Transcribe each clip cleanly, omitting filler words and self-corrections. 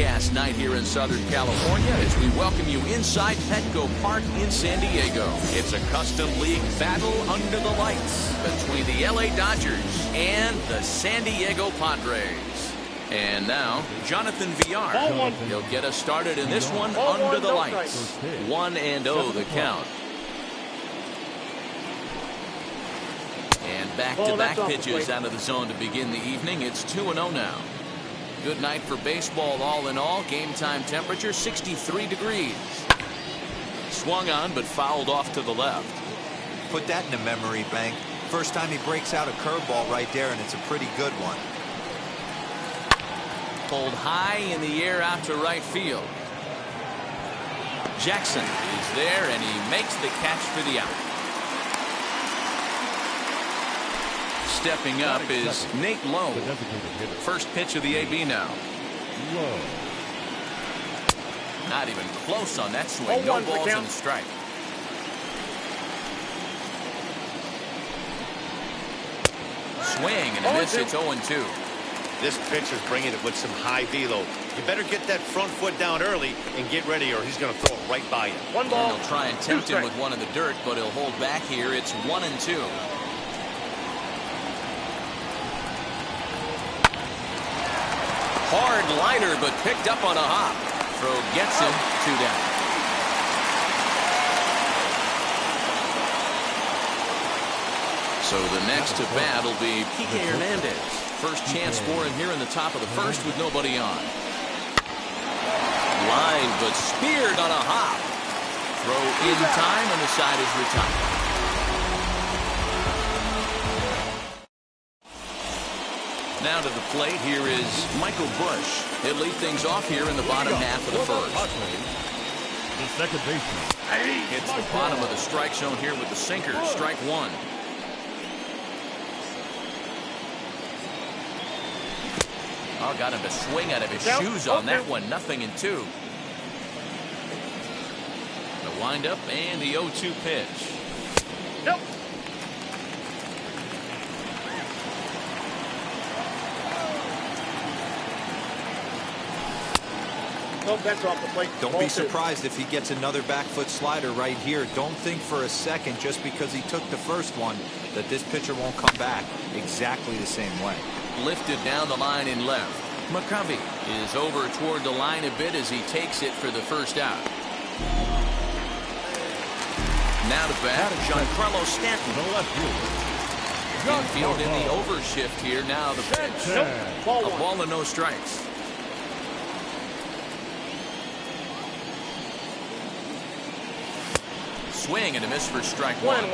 overcast night here in Southern California as we welcome you inside Petco Park in San Diego. It's a custom league battle under the lights between the LA Dodgers and the San Diego Padres. And now, Jonathan Villar. He'll get us started in this one under the lights. 1-0 the count. And back-to-back pitches out of the zone to begin the evening. It's 2-0 now. Good night for baseball all in all. Game time temperature 63 degrees. Swung on but fouled off to the left. Put that in a memory bank. First time he breaks out a curveball right there, and it's a pretty good one. Pulled high in the air out to right field. Jackson is there and he makes the catch for the out. Stepping up is Nate Lowe. First pitch of the AB now. Not even close on that swing. No balls in the strike. Swing and a miss. It's 0-2. This pitcher's bringing it with some high velo. You better get that front foot down early and get ready, or he's going to throw it right by you. One ball. He'll try and tempt him with one in the dirt, but he'll hold back here. It's 1-2. Hard liner, but picked up on a hop. Throw gets him. 2 down. So the next to bat will be Kike Hernandez. First chance for him here in the top of the first with nobody on. Line, but speared on a hop. Throw in time, and the side is retired. Now to the plate, here is Michael Bush. He'll lead things off here in the bottom half of the first. The second baseman. Hits the bottom of the strike zone here with the sinker. Strike one. Oh, got him to swing out of his shoes on that one. 0-2. The windup and the 0-2 pitch. Nope. That's off the plate. Don't be surprised if he gets another back foot slider right here. Don't think for a second, just because he took the first one, that this pitcher won't come back exactly the same way. Lifted down the line in left. McCovey is over toward the line a bit as he takes it for the first out. Now to bat, Giancarlo Stanton. Infield in the overshift here. Now the pitch. A ball and no strikes. Swing and a miss for strike one.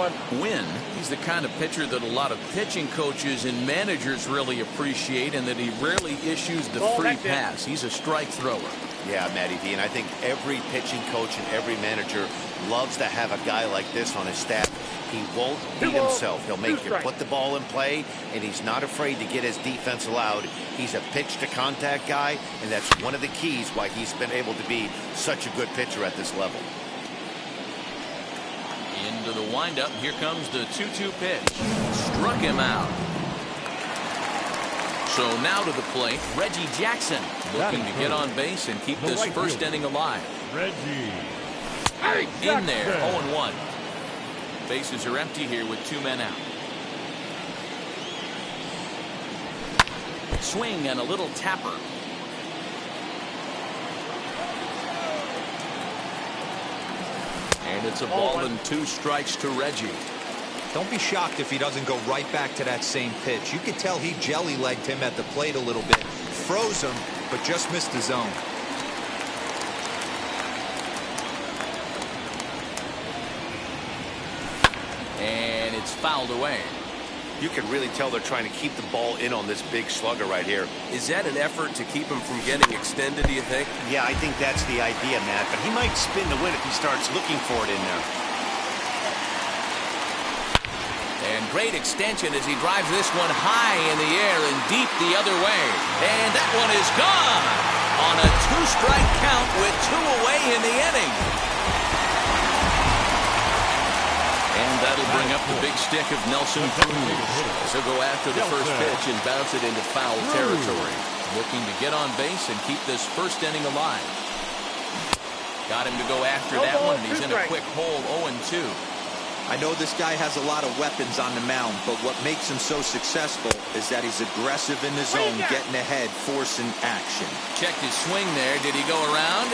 Win. He's the kind of pitcher that a lot of pitching coaches and managers really appreciate, and that he rarely issues the free pass. He's a strike thrower. Yeah, Matty D, and I think every pitching coach and every manager loves to have a guy like this on his staff. He won't beat himself. He'll make you put the ball in play, and he's not afraid to get his defense allowed. He's a pitch-to-contact guy, and that's one of the keys why he's been able to be such a good pitcher at this level. Into the windup. Here comes the 2-2 pitch. Struck him out. So now to the plate, Reggie Jackson looking to get on base and keep this first inning alive. Reggie. In there, 0-1. Bases are empty here with 2 men out. Swing and a little tapper. And it's a ball and 2 strikes to Reggie. Don't be shocked if he doesn't go right back to that same pitch. You could tell he jelly-legged him at the plate a little bit. Froze him, but just missed the zone. And it's fouled away. You can really tell they're trying to keep the ball in on this big slugger right here. Is that an effort to keep him from getting extended, do you think? Yeah, I think that's the idea, Matt. But he might spin the win if he starts looking for it in there. And great extension as he drives this one high in the air and deep the other way. And that one is gone on a 2-strike count with 2 away in the inning. And that'll bring up the big stick of Nelson Cruz. He'll go after the first pitch and bounce it into foul territory. looking to get on base and keep this first inning alive. Got him to go after that one, and he's in a quick hole, 0-2. I know this guy has a lot of weapons on the mound, but what makes him so successful is that he's aggressive in the zone, getting ahead, forcing action. Checked his swing there. Did he go around?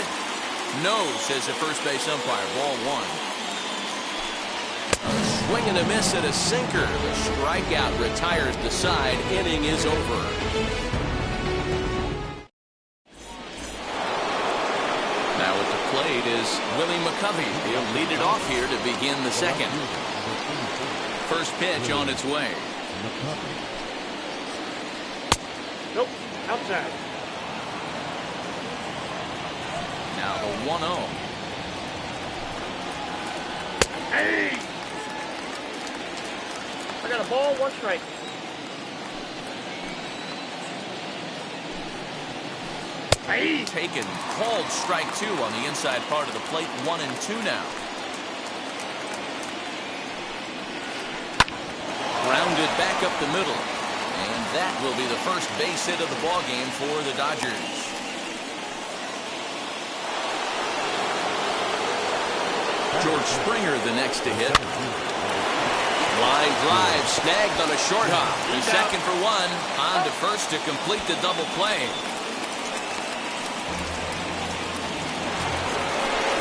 No, says the first base umpire. Ball one. A swing and a miss at a sinker. The strikeout retires the side. Inning is over. Now at the plate is Willie McCovey. He'll lead it off here to begin the second. First pitch on its way. Nope, outside. Now the 1-0. Hey! I got a ball, 1 strike. Hey! Taken, called strike 2 on the inside part of the plate. 1-2 now. Grounded back up the middle. And that will be the first base hit of the ball game for the Dodgers. George Springer the next to hit. Line drive snagged on a short hop. He's second for 1. On to first to complete the double play.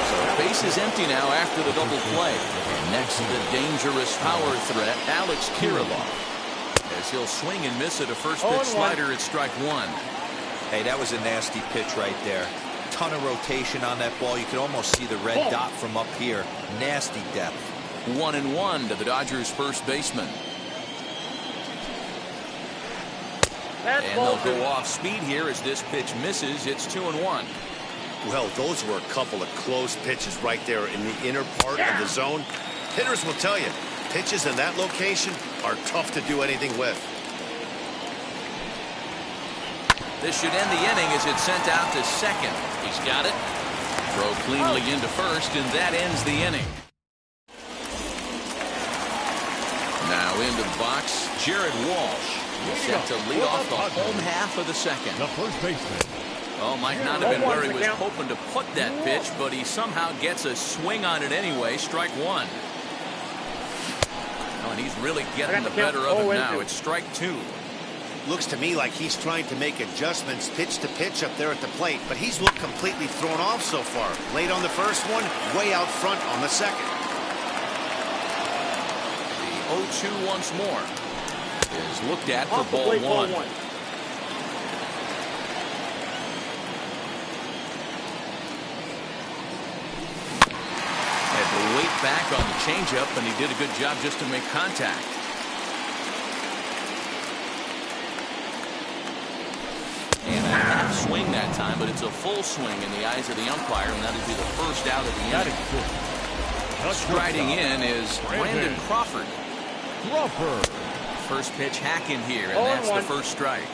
So base is empty now after the double play. And next the dangerous power threat, Alex Kirilloff. As he'll swing and miss at a first pitch slider at strike 1. Hey, that was a nasty pitch right there. Ton of rotation on that ball. You could almost see the red dot from up here. Nasty depth. 1-1 to the Dodgers first baseman. And they'll go off speed here as this pitch misses. It's 2-1. Well, those were a couple of close pitches right there in the inner part of the zone. Hitters will tell you, pitches in that location are tough to do anything with. This should end the inning as it's sent out to second. He's got it. Throw cleanly into first, and that ends the inning. Now into the box, Jared Walsh is set to lead off the home half of the second. The first baseman. Oh, might not have been where he was hoping to put that pitch, but he somehow gets a swing on it anyway. Strike 1. Oh, and he's really getting the better of him now. It's strike 2. Looks to me like he's trying to make adjustments pitch to pitch up there at the plate, but he's looked completely thrown off so far. Late on the first one, way out front on the second. The 0-2 once more is looked at for ball 1. Had to wait back on the changeup, and he did a good job just to make contact. And a half swing that time, but it's a full swing in the eyes of the umpire, and that'll be the first out of the inning. Striding in is Brandon Crawford. First pitch hack in here, and that's the first strike.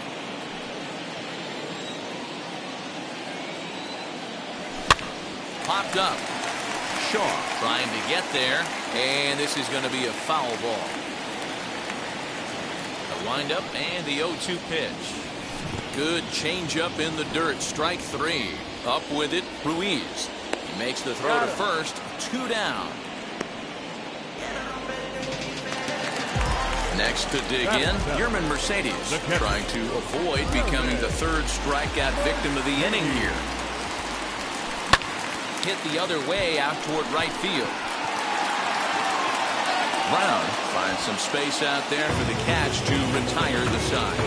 Popped up. Shaw trying to get there, and this is going to be a foul ball. The windup and the 0-2 pitch. Good changeup in the dirt. Strike 3. Up with it, Ruiz. He makes the throw to first. 2 down. Next to dig in, Yerman Mercedes, trying to avoid becoming the third strikeout victim of the inning here. Hit the other way out toward right field. Brown finds some space out there for the catch to retire the side.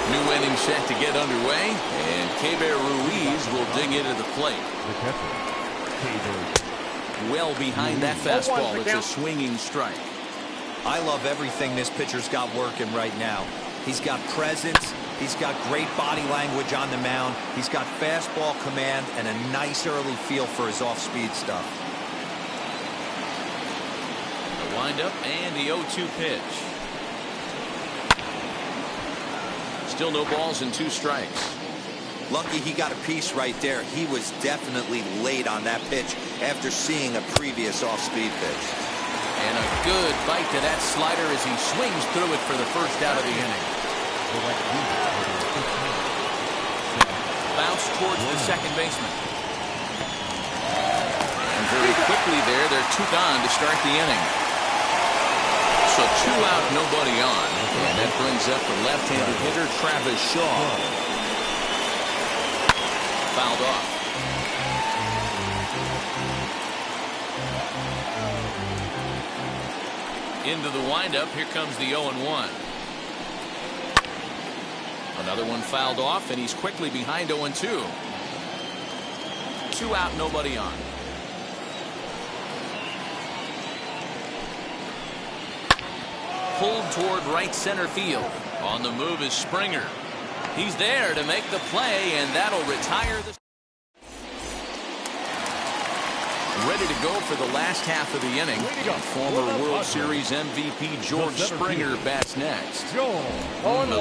New inning set to get underway, and Keber Ruiz will dig into the plate. Well behind that fastball. It's a swinging strike. I love everything this pitcher's got working right now. He's got presence. He's got great body language on the mound. He's got fastball command and a nice early feel for his off-speed stuff. The windup and the 0-2 pitch. Still no balls and 2 strikes. Lucky he got a piece right there. He was definitely late on that pitch after seeing a previous off-speed pitch. And a good bite to that slider as he swings through it for the first out of the inning. Bounce towards the second baseman. And very quickly they're 2 gone to start the inning. So 2 out, nobody on. And that brings up the left-handed hitter, Travis Shaw. Fouled off. Into the windup. Here comes the 0-1. Another one fouled off, and he's quickly behind 0-2. 2 out, nobody on. Pulled toward right center field. On the move is Springer. He's there to make the play, and that'll retire the... Ready to go for the last half of the inning. Former World Series MVP George Springer bats next. A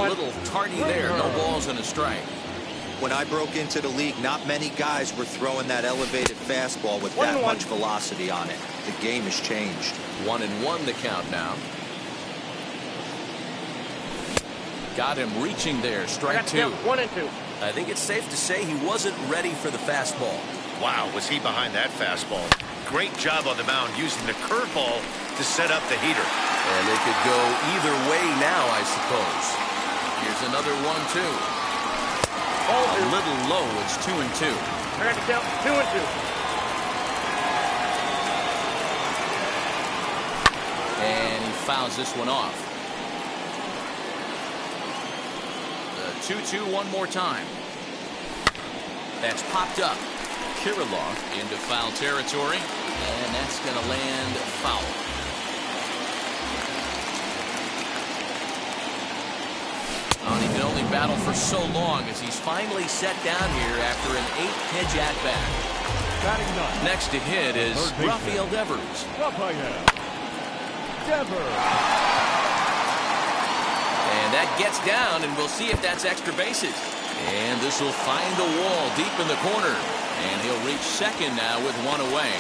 little tardy there. No balls and a strike. When I broke into the league, not many guys were throwing that elevated fastball with that much velocity on it. The game has changed. 1-1 the count now. Got him reaching there. Strike 2. 1-2. I think it's safe to say he wasn't ready for the fastball. Wow, was he behind that fastball. Great job on the mound using the curveball to set up the heater. And they could go either way now, I suppose. Here's another 1-2. A little low. It's 2-2. I got to count 2-2. And he fouls this one off. The 2-2 one more time. That's popped up. Kirilloff into foul territory, and that's going to land foul. Oh, he can only battle for so long as he's finally set down here after an 8-pitch at-bat. Next to hit is Rafael Devers. And that gets down, and we'll see if that's extra bases. And this will find the wall deep in the corner. And he'll reach second now with 1 away.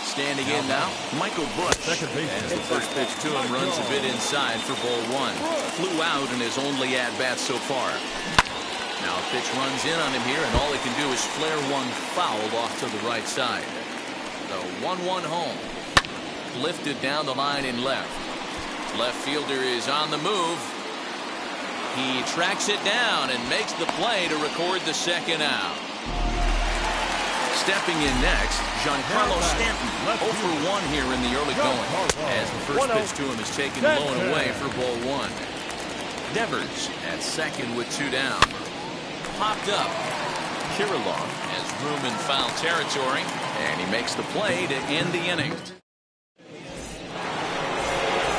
Standing in now, Michael Bush. As the first pitch to him runs a bit inside for ball 1. Flew out in his only at-bat so far. Now a pitch runs in on him here, and all he can do is flare one foul off to the right side. The 1-1 home. Lifted down the line in left. Left fielder is on the move. He tracks it down and makes the play to record the second out. Stepping in next, Giancarlo Stanton, 0 for 1 here in the early going, as the first pitch to him is taken low and away for ball 1. Devers at second with 2 down. Popped up. Kirilloff has room in foul territory, and he makes the play to end the inning.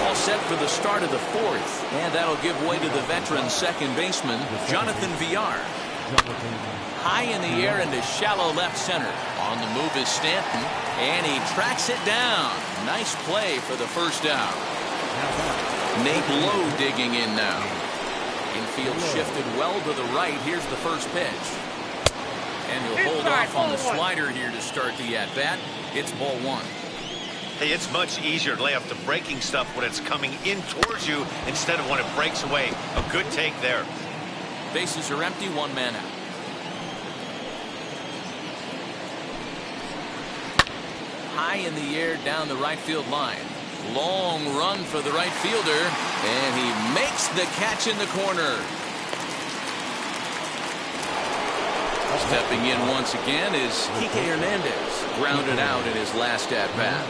All set for the start of the 4th, and that'll give way to the veteran second baseman, Jonathan Villar. High in the air into shallow left center. On the move is Stanton, and he tracks it down. Nice play for the first out. Nate Lowe digging in now. Infield shifted well to the right. Here's the first pitch. And he'll hold off on the slider here to start the at-bat. It's ball 1. Hey, it's much easier to lay off the breaking stuff when it's coming in towards you instead of when it breaks away. A good take there. Bases are empty, 1 man out. High in the air down the right field line. Long run for the right fielder, and he makes the catch in the corner. Stepping in once again is Kike Hernandez. Grounded out in his last at-bat.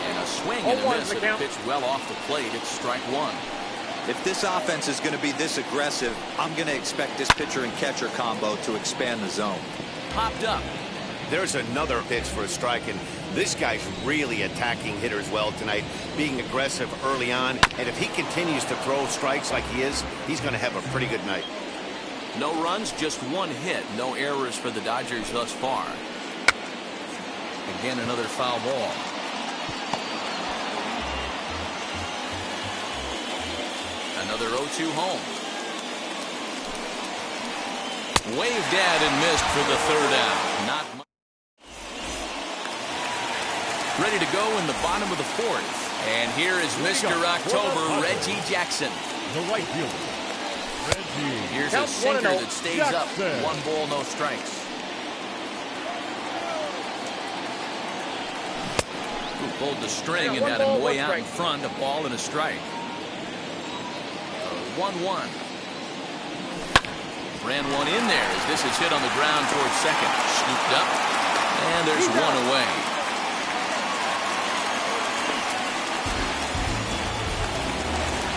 And a swing and a miss. It pitched well off the plate. It's strike 1. If this offense is going to be this aggressive, I'm going to expect this pitcher and catcher combo to expand the zone. Popped up. There's another pitch for a strike, and this guy's really attacking hitters well tonight, being aggressive early on. And if he continues to throw strikes like he is, he's going to have a pretty good night. No runs, just 1 hit. No errors for the Dodgers thus far. Again, another foul ball. Another 0-2 home. Waved at and missed for the third out. Not much. Ready to go in the bottom of the fourth. And here is Mr. October, Reggie Jackson. The right fielder, Reggie. Here's a sinker that stays up. 1 ball, no strikes. Who pulled the string and had him way out in front. A ball and a strike. 1-1. Ran one in there as this is hit on the ground towards second. Scooped up. And there's one away.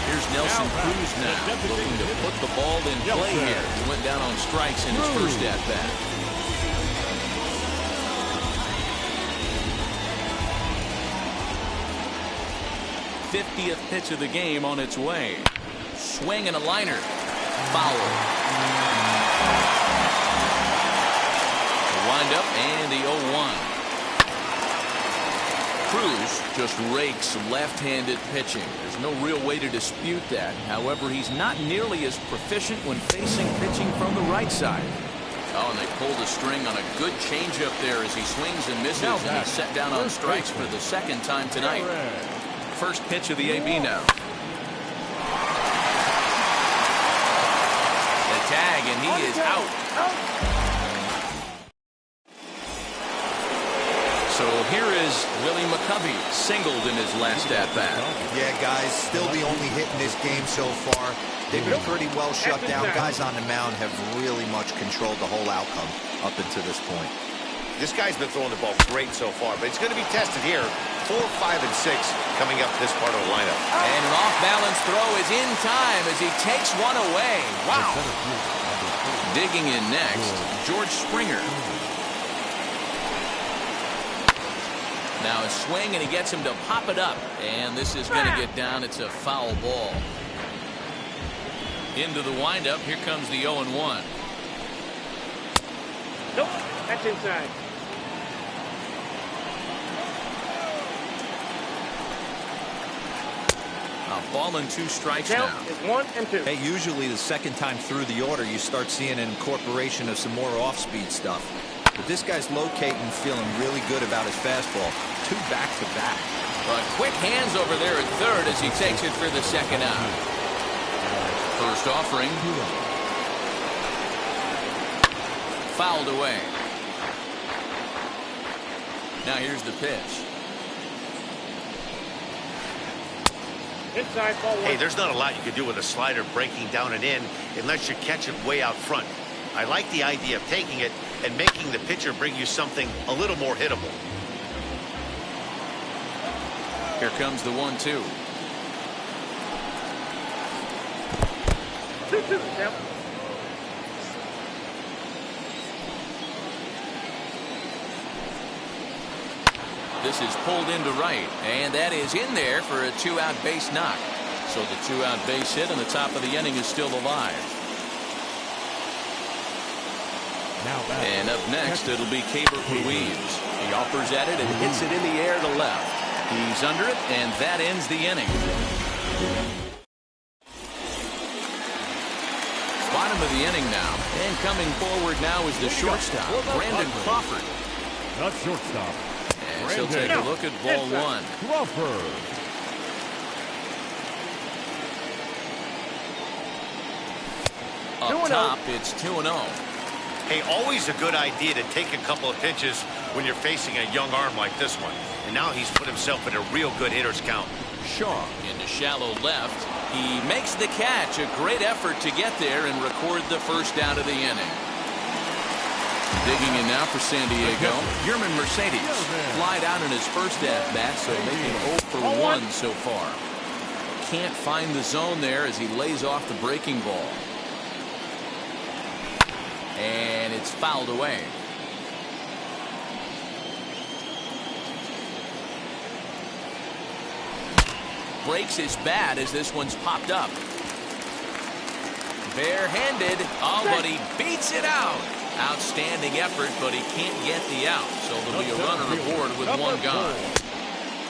Here's Nelson Cruz now, looking to put the ball in play here. He went down on strikes in his first at-bat. '50th pitch of the game on its way. Swing and a liner. Foul. The windup and the 0-1. Cruz just rakes left-handed pitching. There's no real way to dispute that. However, he's not nearly as proficient when facing pitching from the right side. Oh, and they pulled the string on a good changeup there as he swings and misses, and he's set down on strikes for the second time tonight. First pitch of the AB now. The tag, and he is out. So here is Willie McCovey, singled in his last at-bat. Yeah, guys, still the only hit in this game so far. They've been pretty well shut down. Guys on the mound have really much controlled the whole outcome up until this point. This guy's been throwing the ball great so far, but it's going to be tested here. 4, 5, and 6 coming up this part of the lineup. And an off-balance throw is in time as he takes one away. Wow. Digging in next, George Springer. Now a swing, and he gets him to pop it up. And this is going to get down. It's a foul ball. Into the windup. Here comes the 0-1. Nope, that's inside. A ball and 2 strikes Count now. is 1 and 2. Hey, usually the second time through the order, you start seeing an incorporation of some more off-speed stuff. But this guy's locating, feeling really good about his fastball. 2 back-to-back. Quick hands over there at third as he takes it for the second out. First offering. Fouled away. Now here's the pitch. Inside ball 1. Hey, there's not a lot you can do with a slider breaking down and in unless you catch it way out front. I like the idea of taking it and making the pitcher bring you something a little more hittable. Here comes the 1-2. 2-2, count. This is pulled into right, and that is in there for a 2-out base knock. So the 2-out base hit on the top of the inning is still alive. And up next, it'll be Caber Ruiz. He offers at it and hits it in the air to left. He's under it, and that ends the inning. Bottom of the inning now, and coming forward now is the shortstop, Brandon Crawford. Not shortstop. And she'll take a look at ball 1. Crawford. Up top, it's 2-0. Hey, always a good idea to take a couple of pitches when you're facing a young arm like this one. And now he's put himself in a real good hitter's count. Shaw into shallow left. He makes the catch. A great effort to get there and record the first out of the inning. Digging in now for San Diego, Yerman Mercedes. Flied out in his first at-bat, so making 0 for 1 so far. Can't find the zone there as he lays off the breaking ball. And it's fouled away. Breaks his bat as this one's popped up. Barehanded. Oh, but he beats it out. Outstanding effort, but he can't get the out. So there'll be a runner aboard with 1 gone.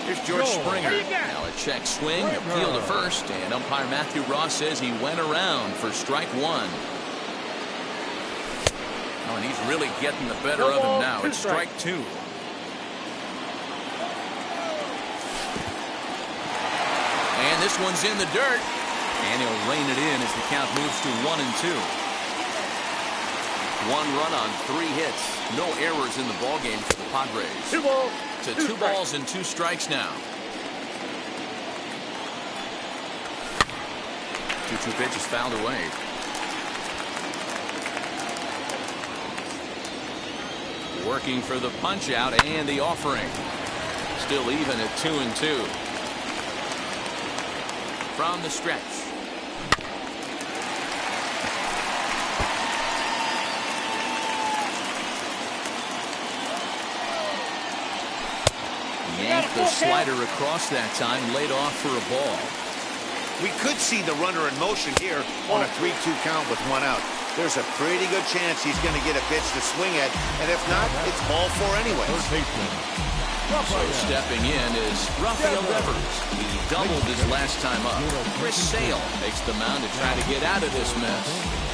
Here's George Springer. What do you got? Now a check swing, appeal to first, and umpire Matthew Ross says he went around for strike one. Oh, and he's really getting the better of him now. It's strike two. And this one's in the dirt. And he'll rein it in as the count moves to 1-2. 1 run on 3 hits. No errors in the ballgame for the Padres. 2 balls. To 2 balls and 2 strikes now. 2-2 pitch is fouled away. Working for the punch out and the offering. Still even at 2-2. From the stretch. Yanked the slider across that time, laid off for a ball. We could see the runner in motion here on a 3-2 count with 1 out. There's a pretty good chance he's going to get a pitch to swing at, and if not, it's ball 4 anyway. So stepping in is Rafael Devers. He doubled his last time up. Chris Sale takes the mound to try to get out of this mess.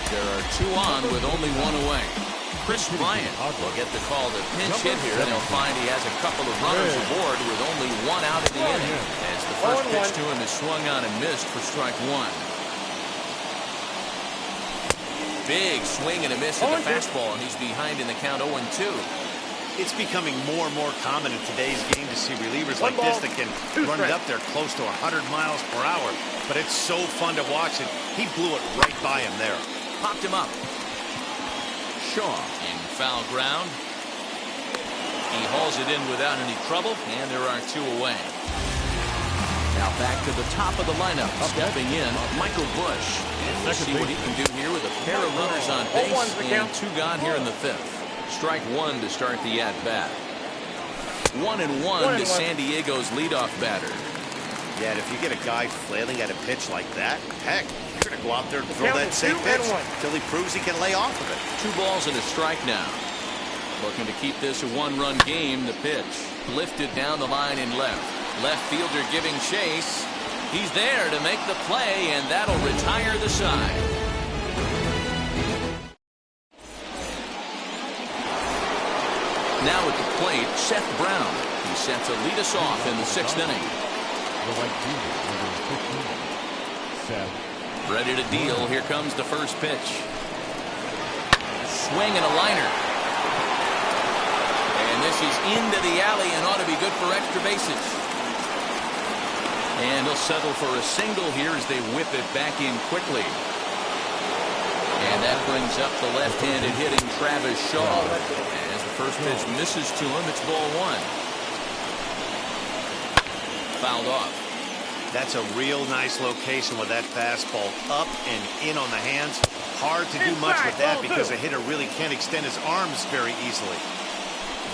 There are 2 on with only 1 away. Chris Bryant will get the call to pinch hit here, and he'll find he has a couple of runners aboard with only 1 out in the inning, as the first pitch to him is swung on and missed for strike 1. Big swing and a miss at the fastball, and he's behind in the count 0-2. It's becoming more and more common in today's game to see relievers like this that can run it up there close to 100 miles per hour, but it's so fun to watch it. He blew it right by him there. Popped him up. Shaw in foul ground. He hauls it in without any trouble, and there are 2 away. Now back to the top of the lineup. Stepping in, Michael Bush. And we'll see what he can do here with a pair of runners on base and 2 gone here in the 5th. Strike 1 to start the at-bat. 1-1 to San Diego's leadoff batter. Yeah, and if you get a guy flailing at a pitch like that, heck, you're going to go out there and throw that same pitch until he proves he can lay off of it. 2 balls and a strike now. Looking to keep this a 1-run game. The pitch lifted down the line in left. Left fielder giving chase. He's there to make the play, and that'll retire the side. Now at the plate, Seth Brown. He's set to lead us off in the 6th inning. The right fielder, number 15, Seth. Ready to deal. Here comes the first pitch. Swing and a liner. And this is into the alley and ought to be good for extra bases. And he'll settle for a single here as they whip it back in quickly. And that brings up the left-handed hitting Travis Shaw. As the first pitch misses to him, it's ball 1. Fouled off. That's a real nice location with that fastball up and in on the hands. Hard to do much with that because a hitter really can't extend his arms very easily.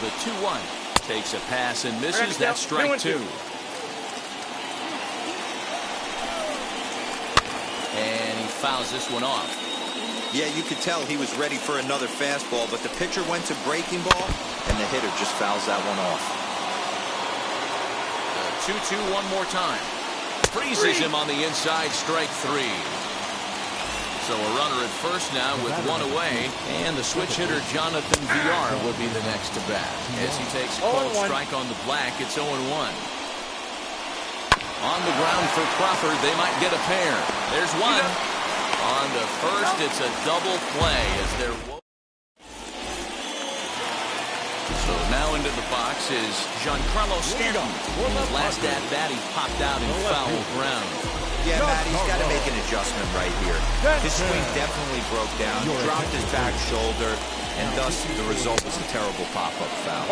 The 2-1 takes a pass and misses. That's strike 2. And he fouls this one off. Yeah, you could tell he was ready for another fastball, but the pitcher went to breaking ball, and the hitter just fouls that one off. The 2-2 one more time. Freezes him on the inside, strike 3. So a runner at first now with 1 away, and the switch hitter Jonathan Villar will be the next to bat. As he takes a cold strike on the black, it's 0-1. On the ground for Crawford, they might get a pair. There's one. On to first, it's a double play as they're... So now into the box is Giancarlo Stanton. His last at-bat, he popped out in foul ground. Yeah, Matt, he's got to make an adjustment right here. His swing definitely broke down, dropped his back shoulder, and thus the result was a terrible pop-up foul.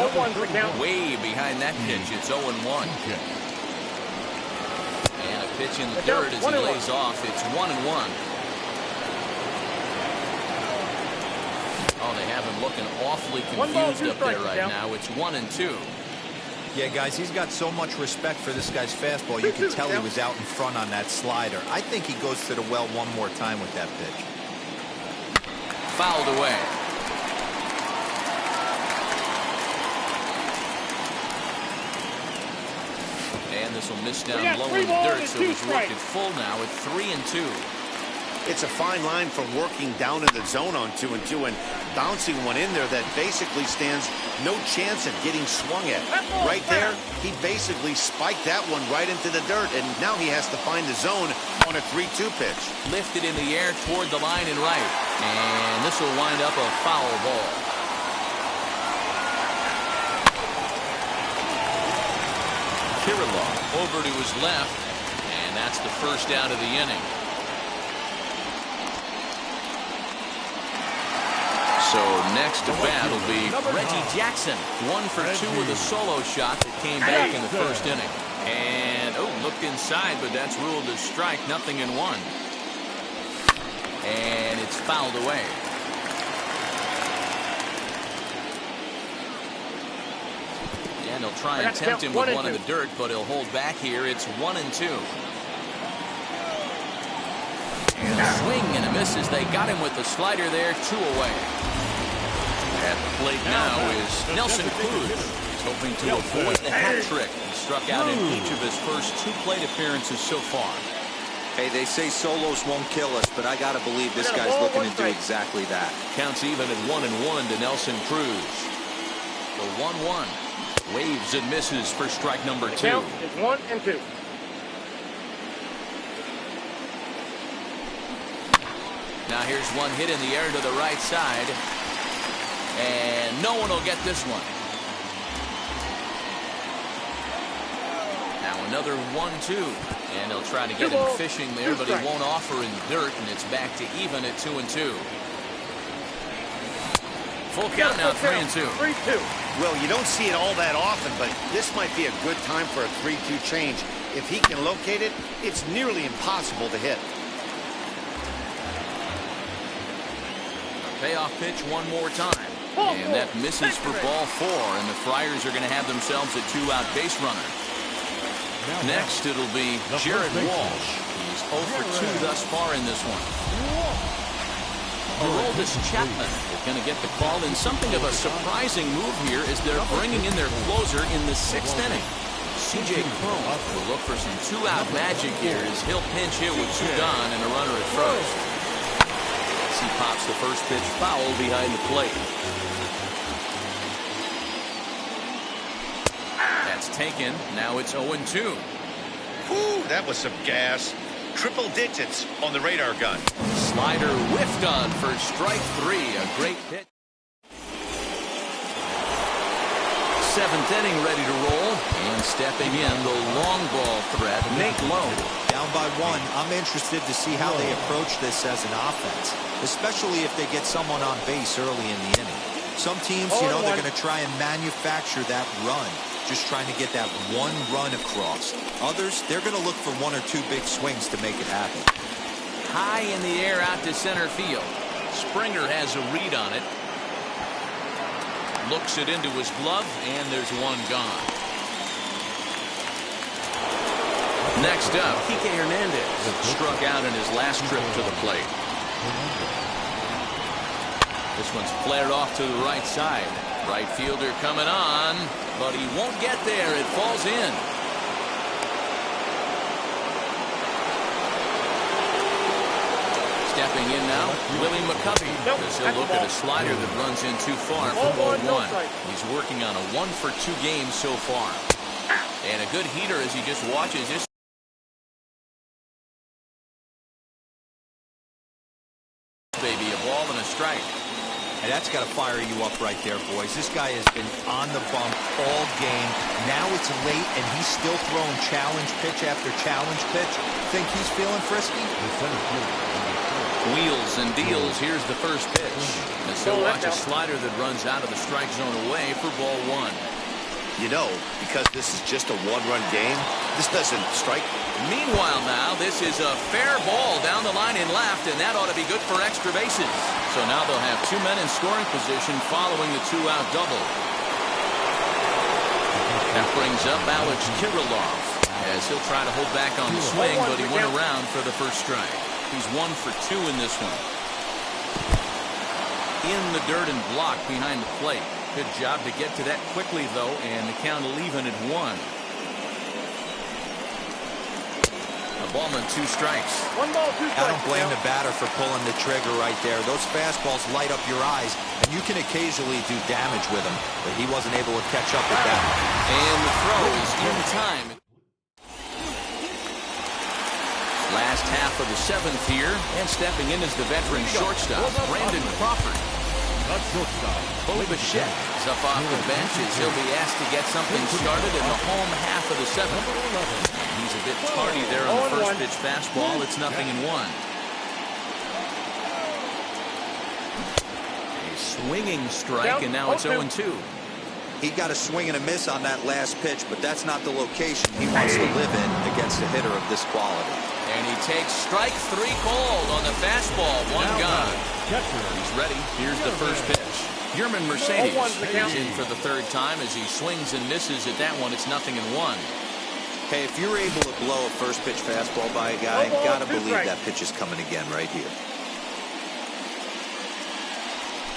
Way behind that pitch, it's 0-1. And a pitch in the dirt as he lays off. It's 1-1. Oh, they have him looking awfully confused up there right now. It's 1-2. Yeah, guys, he's got so much respect for this guy's fastball. You can tell he was out in front on that slider. I think he goes to the well one more time with that pitch. Fouled away. this will miss down We got low three in the balls dirt, and so two he's worked strikes. it full now at 3-2. It's a fine line from working down in the zone on 2-2 and bouncing one in there that basically stands no chance at getting swung at. Right there, he basically spiked that one right into the dirt, and now he has to find the zone on a 3-2 pitch. Lifted in the air toward the line and right. And this will wind up a foul ball. Kirilov over to his left, and that's the first out of the inning. So next to bat will be Reggie Jackson. 1 for 2 with a solo shot that came back in the first inning. And, looked inside, but that's ruled as strike. 0-1. And it's fouled away. And he'll try and tempt him with one in the dirt, but he'll hold back here. It's 1-2. And a swing and a miss as they got him with the slider there. 2 away. At the plate now is Nelson Cruz. He's hoping to avoid the hat trick. He struck out in each of his first 2 plate appearances so far. Hey, they say solos won't kill us, but I gotta believe this guy's looking to do exactly that. Counts even at 1-1 to Nelson Cruz. The 1-1. Waves and misses for strike number 2. Count is 1-2. Now here's one hit in the air to the right side. And no one will get this one. Now another 1-2. And he'll try to get him fishing there, but he won't offer in dirt, and it's back to even at 2-2. Full count now, 3-2. 3-2. Well, you don't see it all that often, but this might be a good time for a 3-2 change. If he can locate it, it's nearly impossible to hit. Payoff pitch one more time. And that misses for ball 4, and the Friars are going to have themselves a 2-out base runner. Next, it'll be Jared Walsh. He's 0 for 2 thus far in this one. Aroldis Chapman is going to get the call, and something of a surprising move here is they're bringing in their closer in the 6th inning. C.J. Cron will look for some 2-out magic here as he'll pinch hit with 2 gone and a runner at first. As he pops the first pitch foul behind the plate. That's taken. Now it's 0-2. Whew, that was some gas. Triple digits on the radar gun. Slider whiffed on for strike 3. A great hit. 7th inning ready to roll. And stepping in, the long ball threat, Nate Lowe. Down by 1, I'm interested to see how they approach this as an offense, especially if they get someone on base early in the inning. Some teams, they're going to try and manufacture that run, just trying to get that one run across. Others, they're going to look for 1 or 2 big swings to make it happen. High in the air out to center field. Springer has a read on it. Looks it into his glove, and there's 1 gone. Next up, Kike Hernandez struck out in his last trip to the plate. This one's flared off to the right side. Right fielder coming on, but he won't get there. It falls in. Stepping in now, Willie McCovey. As he'll look at a slider that runs in too far for ball 1. He's working on a 1 for 2 game so far. And a good heater as he just watches this. Baby, a ball and a strike. And that's got to fire you up right there, boys. This guy has been on the bump all game. Now it's late, and he's still throwing challenge pitch after challenge pitch. Think he's feeling frisky? Wheels and deals. Here's the first pitch. As he'll watch a slider that runs out of the strike zone away for ball 1. You know, because this is just a 1-run game, this doesn't strike. Meanwhile now, this is a fair ball down the line in left, and that ought to be good for extra bases. So now they'll have 2 men in scoring position following the 2-out double. That brings up Alex Kirilov as he'll try to hold back on the swing, but he went around for the first strike. He's 1 for 2 in this one. In the dirt and blocked behind the plate. Good job to get to that quickly, though, and the count will even at 1. Ball and 2 strikes. 1 ball, 2 strikes. I don't blame the batter for pulling the trigger right there. Those fastballs light up your eyes, and you can occasionally do damage with them, but he wasn't able to catch up with that. And the throw is in time. Last half of the 7th here, and stepping in is the veteran shortstop, Brandon Crawford. Bo Bichette is up off the bench as he'll be asked to get something started in the home half of the 7th. He's a bit tardy there on the first pitch fastball. It's 0-1. A swinging strike, and now it's 0-2. He got a swing and a miss on that last pitch, but that's not the location he wants to live in against a hitter of this quality. And he takes strike 3 cold on the fastball. 1 gone. He's ready. Here's the first pitch. Yerman Mercedes is in for the 3rd time as he swings and misses at that one. It's 0-1. Hey, if you're able to blow a first pitch fastball by a guy, gotta believe that pitch is coming again right here.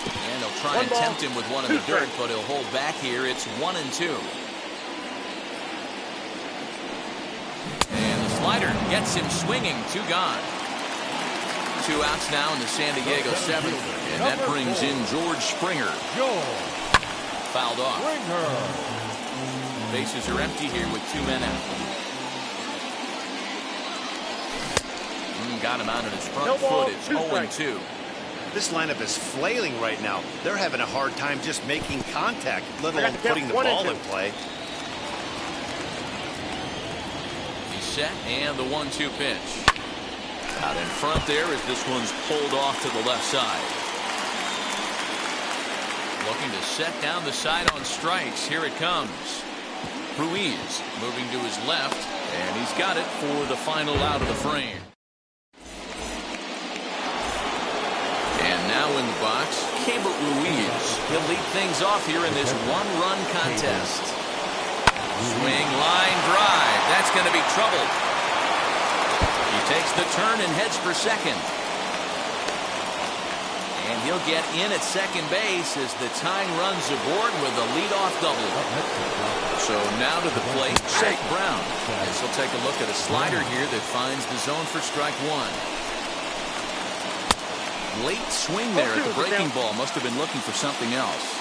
And he'll try and tempt him with one in the dirt, but he'll hold back here. It's 1-2. And the slider gets him swinging. 2 gone. 2 outs now in the San Diego 7th, and that brings in George Springer. Fouled off. Bases are empty here with 2 men out. Got him out on his front foot. It's 0-2. This lineup is flailing right now. They're having a hard time just making contact, let alone putting the ball in play. He's set, and the 1-2 pitch. Out in front there as this one's pulled off to the left side. Looking to set down the side on strikes. Here it comes. Ruiz moving to his left, and he's got it for the final out of the frame. And now in the box, Keibert Ruiz. He'll lead things off here in this 1-run contest. Swing, line, drive. That's going to be trouble. He takes the turn and heads for second. And he'll get in at second base as the tying runs aboard with a leadoff double. So now to the plate, Seth Brown. As he'll take a look at a slider here that finds the zone for strike 1. Late swing there at the breaking ball. Must have been looking for something else.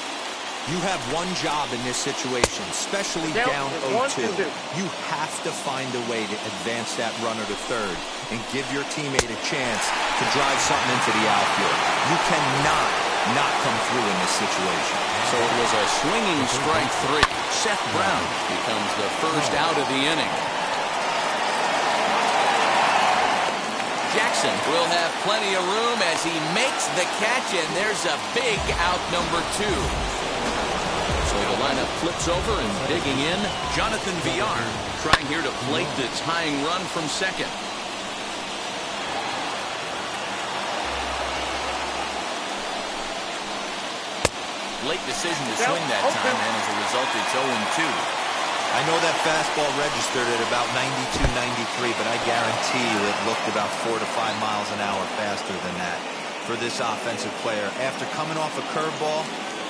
You have one job in this situation, especially down 0-2. You have to find a way to advance that runner to third and give your teammate a chance to drive something into the outfield. You cannot not come through in this situation. So it was a swinging strike 3. Seth Brown becomes the first out of the inning. Jackson will have plenty of room as he makes the catch, and there's a big out number 2. So the lineup flips over and digging in, Jonathan Villar trying here to plate the tying run from second. Late decision to swing that time, and as a result, it's 0-2. I know that fastball registered at about 92, 93, but I guarantee you it looked about 4 to 5 miles an hour faster than that for this offensive player. After coming off a curveball,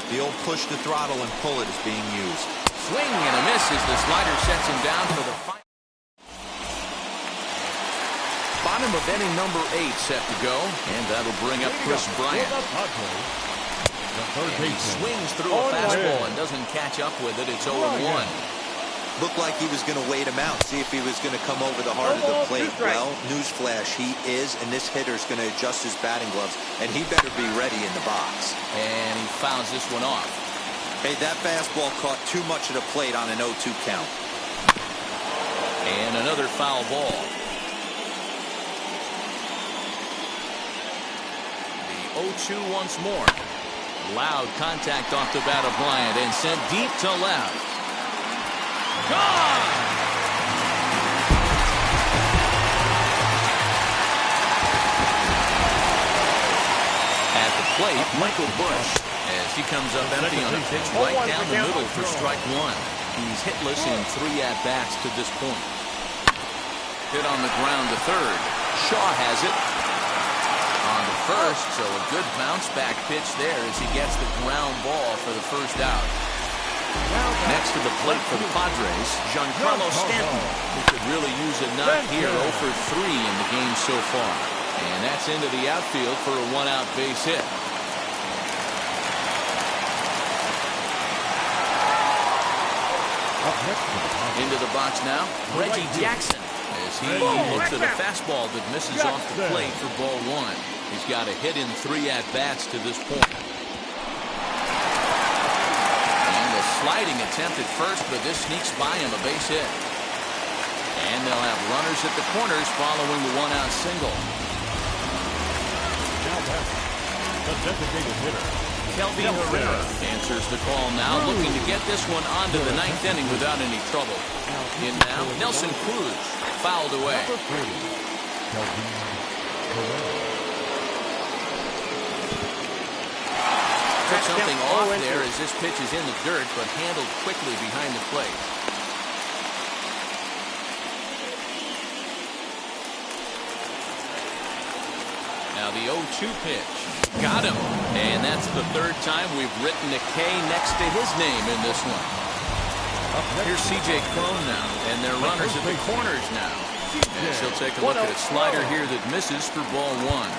the old push the throttle and pull it is being used. Swing and a miss as the slider sets him down for the final. Bottom of inning number 8 set to go, and that'll bring up Chris Bryant. And he swings through a fastball and doesn't catch up with it. It's 0-1. Looked like he was going to wait him out, see if he was going to come over the heart of the plate. Well, newsflash, he is, and this hitter's going to adjust his batting gloves, and he better be ready in the box. And he fouls this one off. Hey, that fastball caught too much of the plate on an 0-2 count. And another foul ball. The 0-2 once more. Loud contact off the bat of Bryant and sent deep to left. Gone! At the plate, Michael Bush, as he comes up empty on a pitch right down the middle for strike 1. He's hitless in 3 at-bats to this point. Hit on the ground to third. Shaw has it. On to first, so a good bounce-back pitch there as he gets the ground ball for the first out. Next to the plate for the Padres, Giancarlo Stanton, who could really use a knock here. 0 for 3 in the game so far. And that's into the outfield for a 1-out base hit. Into the box now, Reggie Jackson, as he looks at a fastball that misses off the plate for ball 1. He's got a hit in 3 at-bats to this point. Sliding attempt at first, but this sneaks by him, a base hit. And they'll have runners at the corners following the 1-out single. Now that's the designated hitter. Kelvin Herrera answers the call now, looking to get this one onto the 9th inning without any trouble. In now, Nelson Cruz, fouled away. Number 3, Kelvin Herrera. Took something off there as this pitch is in the dirt, but handled quickly behind the plate. Now the 0-2 pitch. Got him. And that's the 3rd time we've written a K next to his name in this one. Here's C.J. Cron now, and they're runners at the corners now. And she'll take a look at a slider here that misses for ball 1.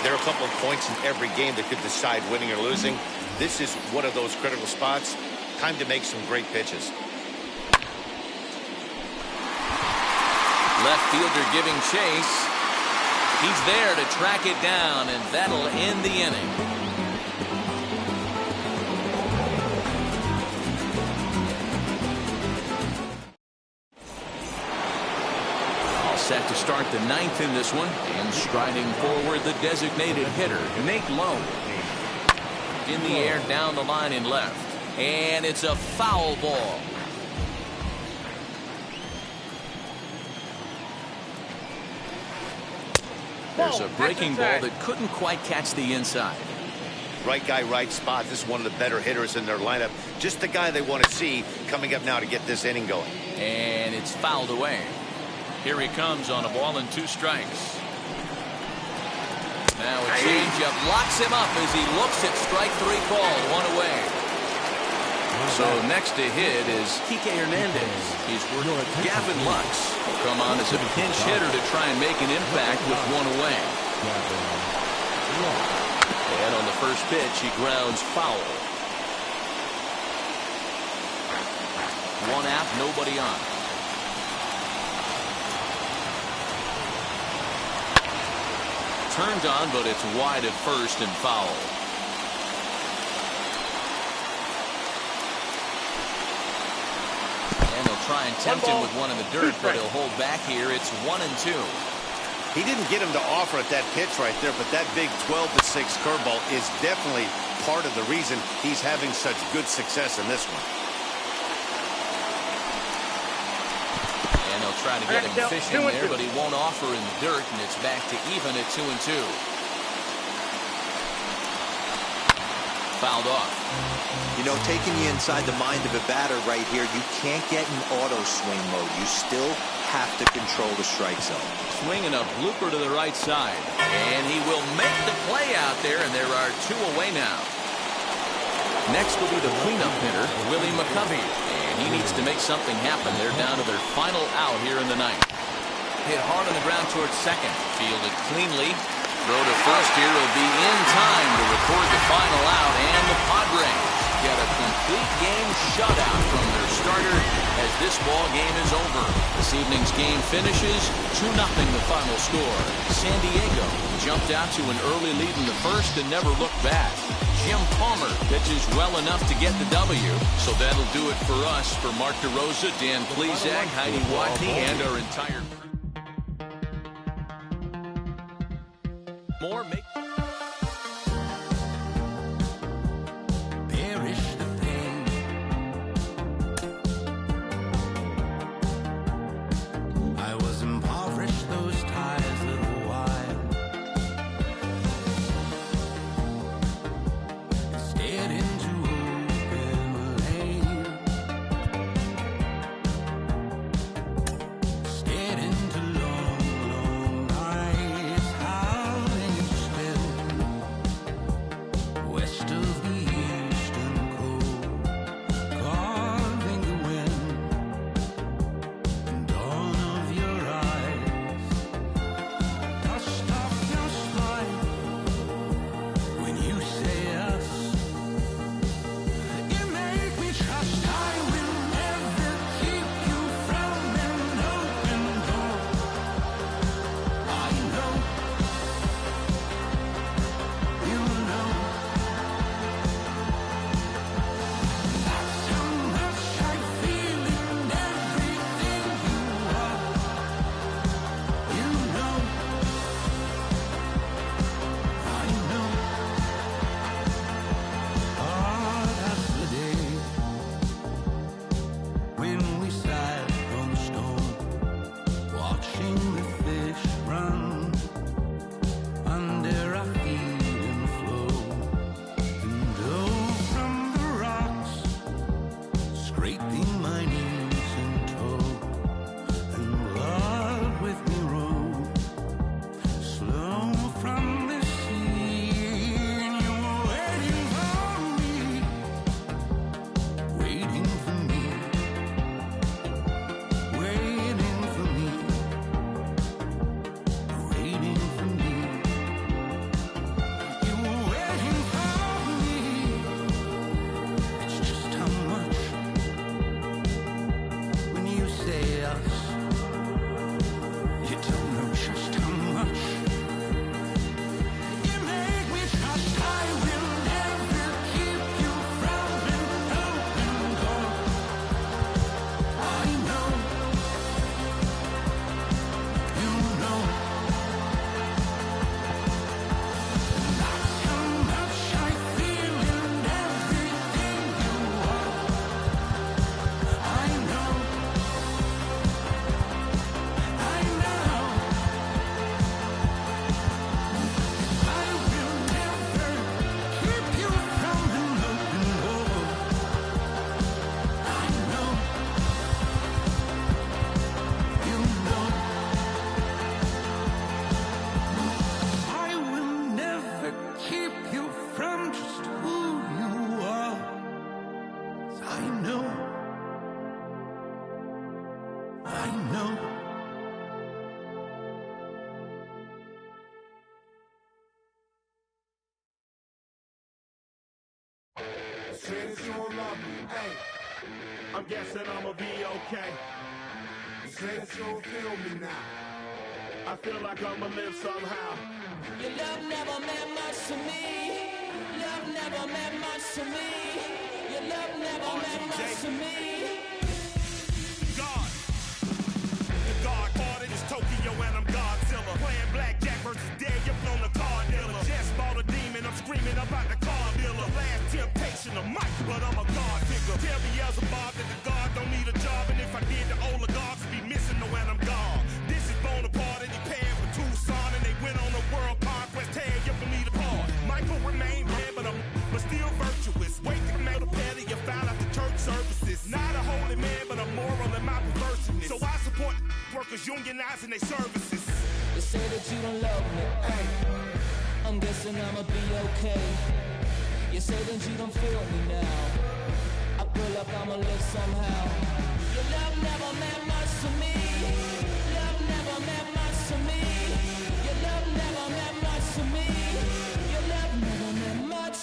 There are a couple of points in every game that could decide winning or losing. This is one of those critical spots. Time to make some great pitches. Left fielder giving chase. He's there to track it down, and that'll end the inning. Set to start the 9th in this one, and striding forward the designated hitter, Nate Lowe. In the air, down the line and left, and it's a foul ball. There's a breaking ball that couldn't quite catch the inside. Right guy, right spot. This is one of the better hitters in their lineup. Just the guy they want to see coming up now to get this inning going. And it's fouled away. Here he comes on a ball and 2 strikes. Now a changeup locks him up as he looks at strike 3 called, 1 away. So next to hit is Kike Hernandez. He's working Gavin Lux. Will come on as a pinch hitter to try and make an impact with 1 away. And on the first pitch, he grounds foul. 1 out, nobody on. Turned on, but it's wide at first and foul. And they'll try and tempt him with 1 in the dirt, but he'll hold back here. It's 1-2. He didn't get him to offer at that pitch right there, but that big 12-6 curveball is definitely part of the reason he's having such good success in this one. Try to get him fishing there, but he won't offer in the dirt, and it's back to even at 2-2. Fouled off. You know, taking you inside the mind of a batter right here, you can't get in auto swing mode. You still have to control the strike zone. Swinging a blooper to the right side, and he will make the play out there, and there are 2 away now. Next will be the cleanup hitter, Willie McCovey. He needs to make something happen. They're down to their final out here in the 9th. Hit hard on the ground towards second. Fielded cleanly. Throw to first here will be in time to record the final out. And the Padres get a complete game shutout from their starter as this ball game is over. This evening's game finishes 2-0 the final score. San Diego jumped out to an early lead in the first and never looked back. Jim Palmer pitches well enough to get the W. So that'll do it for us. For Mark DeRosa, Dan Plesac, Heidi Watney, and our entire crew. More make watching the fish run under our feet and flow. And oh, from the rocks, scraping my knees and toe. And Lord, with me row slow from the sea. And you were waiting for me, waiting for me, waiting for me, waiting for me. You were waiting for me. It's just how much when you say us, you don't know just how much. You make me trust I will never keep you from an open door. I know, you know, that's how much I feel in everything you are. I know, I know, I will never keep you from an open door. I know, you know, I will never keep you from just who you are. I know, I know. Say that you don't love me, hey. I'm guessing I'ma be okay. You say that you don't feel me now. I feel like I'ma live somehow. Your love never meant much to me. Love never meant much to me. Your love never meant much to me. God. The God ordered is Tokyo and I'm Godzilla. Playing blackjack versus dead, you're on the card dealer. Just bought a demon, I'm screaming about the car dealer. Last temptation of Mike, but I'm a God figure. Tell Beelzebub that the God don't need a job, and if I did, the oligarchs would be missing the when I'm gone. This is Bonaparte and he paired with Tucson, and they went on a world conquest. Tear you believe apart. Michael remained dead, but still virtuous. Wake the man to petty, you found out the church services. Not a holy man, but a moral in my perverseness. So I support workers unionizing their services. You say that you don't love me. Hey, I'm guessing I'ma be okay. You say that you don't feel me now. I feel like I'ma live somehow. Your love never meant much to me. Love never meant much to me. Your love never meant much to me. Your love never meant much.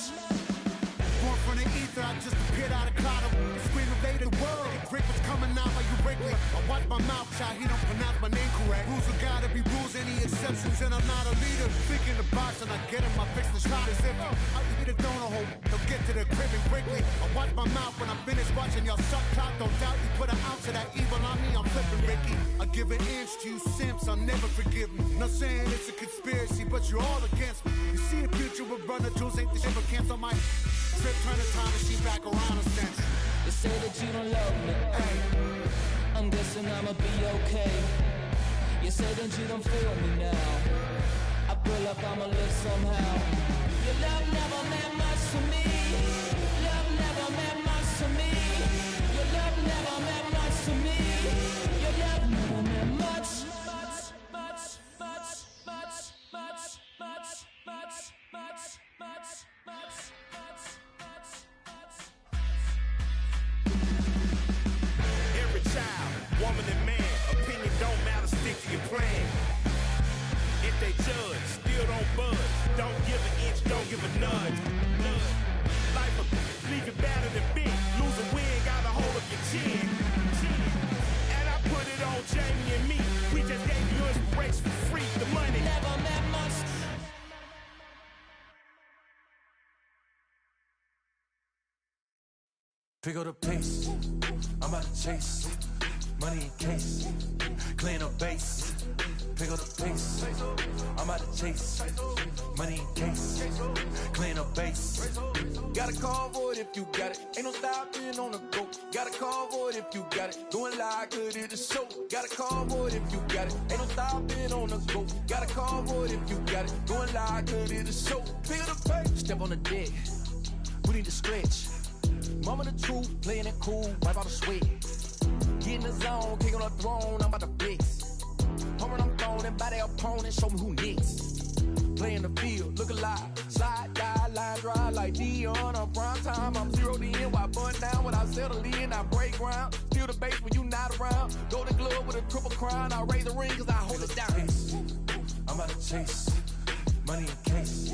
Born from the ether, I just appeared out of cloud. Scream invade the world. Rick was coming out like you Wrigley. I watch my mouth shot, he don't pronounce my name correct. Rules are gotta be rules, any exceptions, and I'm not a leader. Think in the box and I get him, I fix the shot as if I eat a donut hole. They'll get to the crib and quickly. I watch my mouth when I finish watching y'all suck clock. Don't doubt you put an ounce of that evil on me, I'm flipping Ricky. I give an inch to you simps, I'll never forgive me. Not saying it's a conspiracy, but you're all against me. You see the future with runner tools, ain't the shit but cancel my trip, turn the time machine back around a sense. You say that you don't love me. Hey, I'm guessing I'ma be okay. You say that you don't feel me now. I feel like I'ma live somehow. Your love never meant much to me. Love never meant much to me. Your love never meant much to me. Your love never meant much. every child, woman and man, opinion don't matter, stick to your plan. If they judge, still don't budge. Don't give an inch, don't give a nudge. Life will leave you battered and big. Lose a win, got a hold of your chin. And I put it on Jamie and me. We just gave you inspiration for free. The money Never meant much. Pick up the pace, I'm about to chase money in case, clean up base, pick up the pace. I'm out to chase, money in case, clean up base. Got a convoy if you got it. Ain't no stopping on the go. Got a convoy if you got it. Going live, good it is so. Got a convoy if you got it. Ain't no stopping on the go. Got a convoy if you got it. Going live, good it is so. Pick up the pace. Step on the deck. We need to stretch. Mama the truth, playing it cool, wipe out the sweat. Get in the zone, king on the throne, I'm about to flex. Home I'm throwing and by their opponent, show me who next. Play in the field, look alive. Slide, die, line drive like Dion on prime time. I'm zeroed in, while bun down when I settle in. I break ground, steal the base when you not around. Golden glove with a triple crown, I raise the ring cause I hold it down. I'm out to chase, money in case,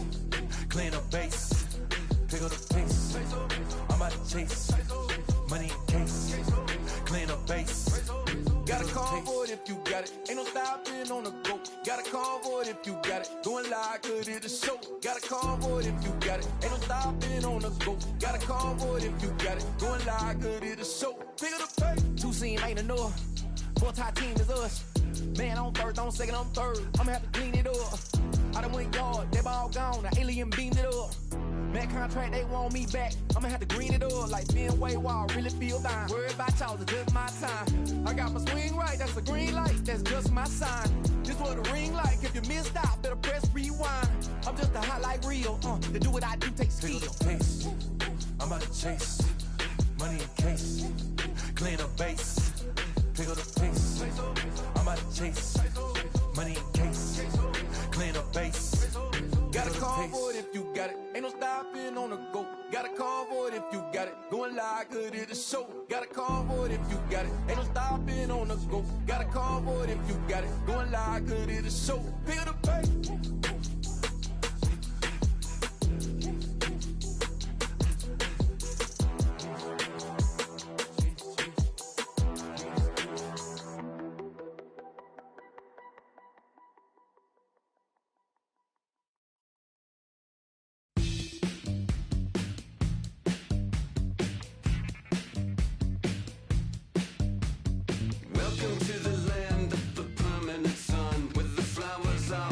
clean up base, pick up the pace. I'm out to chase, money in case, clean up base. Got a convoy if you got it. Ain't no stopping on the go. Got a convoy if you got it. Going live, good it is so. Got a convoy if you got it. Ain't no stopping on the go. Got a convoy if you got it. Going live, good it is so. Pick up the pace. Two scene ain't enough. Four-tie team is us. Man on first, on second, on third. I'ma have to clean it up. I done went yard, they ball gone. The alien beamed it up. Man contract, they want me back. I'ma have to green it up like Ben Way Wall. Really feel fine. Worry about y'all, it's just my time. I got my swing right, that's a green light. That's just my sign. This what a ring like. If you missed out, better press rewind. I'm just a hot like real. To do what I do takes skill. I'm out to chase, money in case, clean up base, pick up the pace. I'm out to chase, money in case, clean up base. Got a convoy if you got it. Ain't no stopping on the go. Got a convoy if you got it. Going live, good it is so. Got a convoy if you got it. Ain't no stopping on the go. Got a convoy if you got it. Going live, good it is so. Pick up the pace. Welcome to the land of the permanent sun, where the flowers are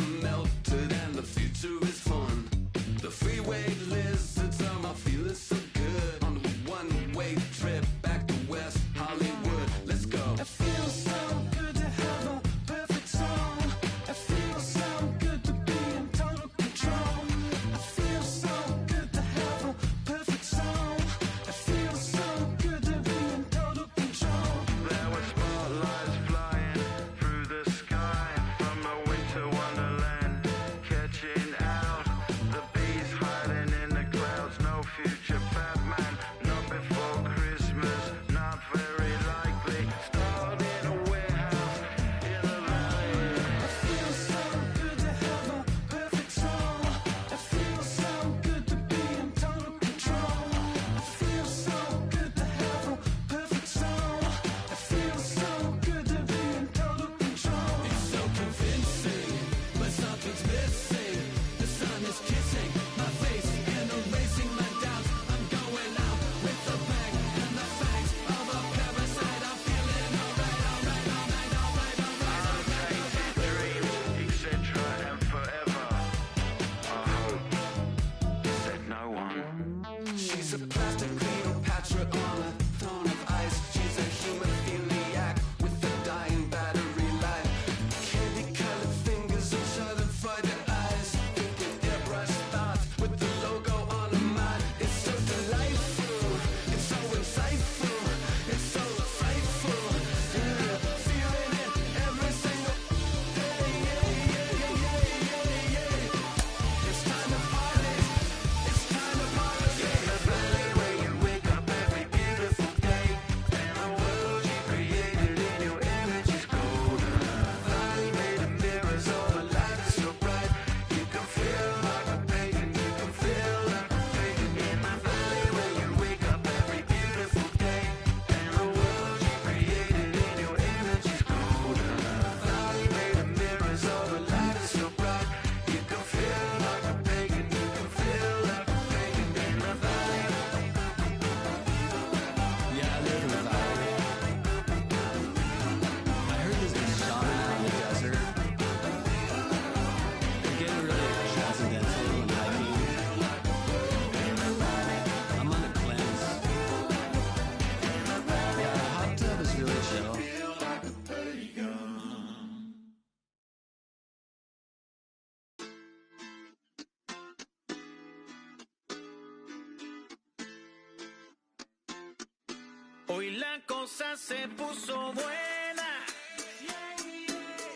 la cosa se puso buena.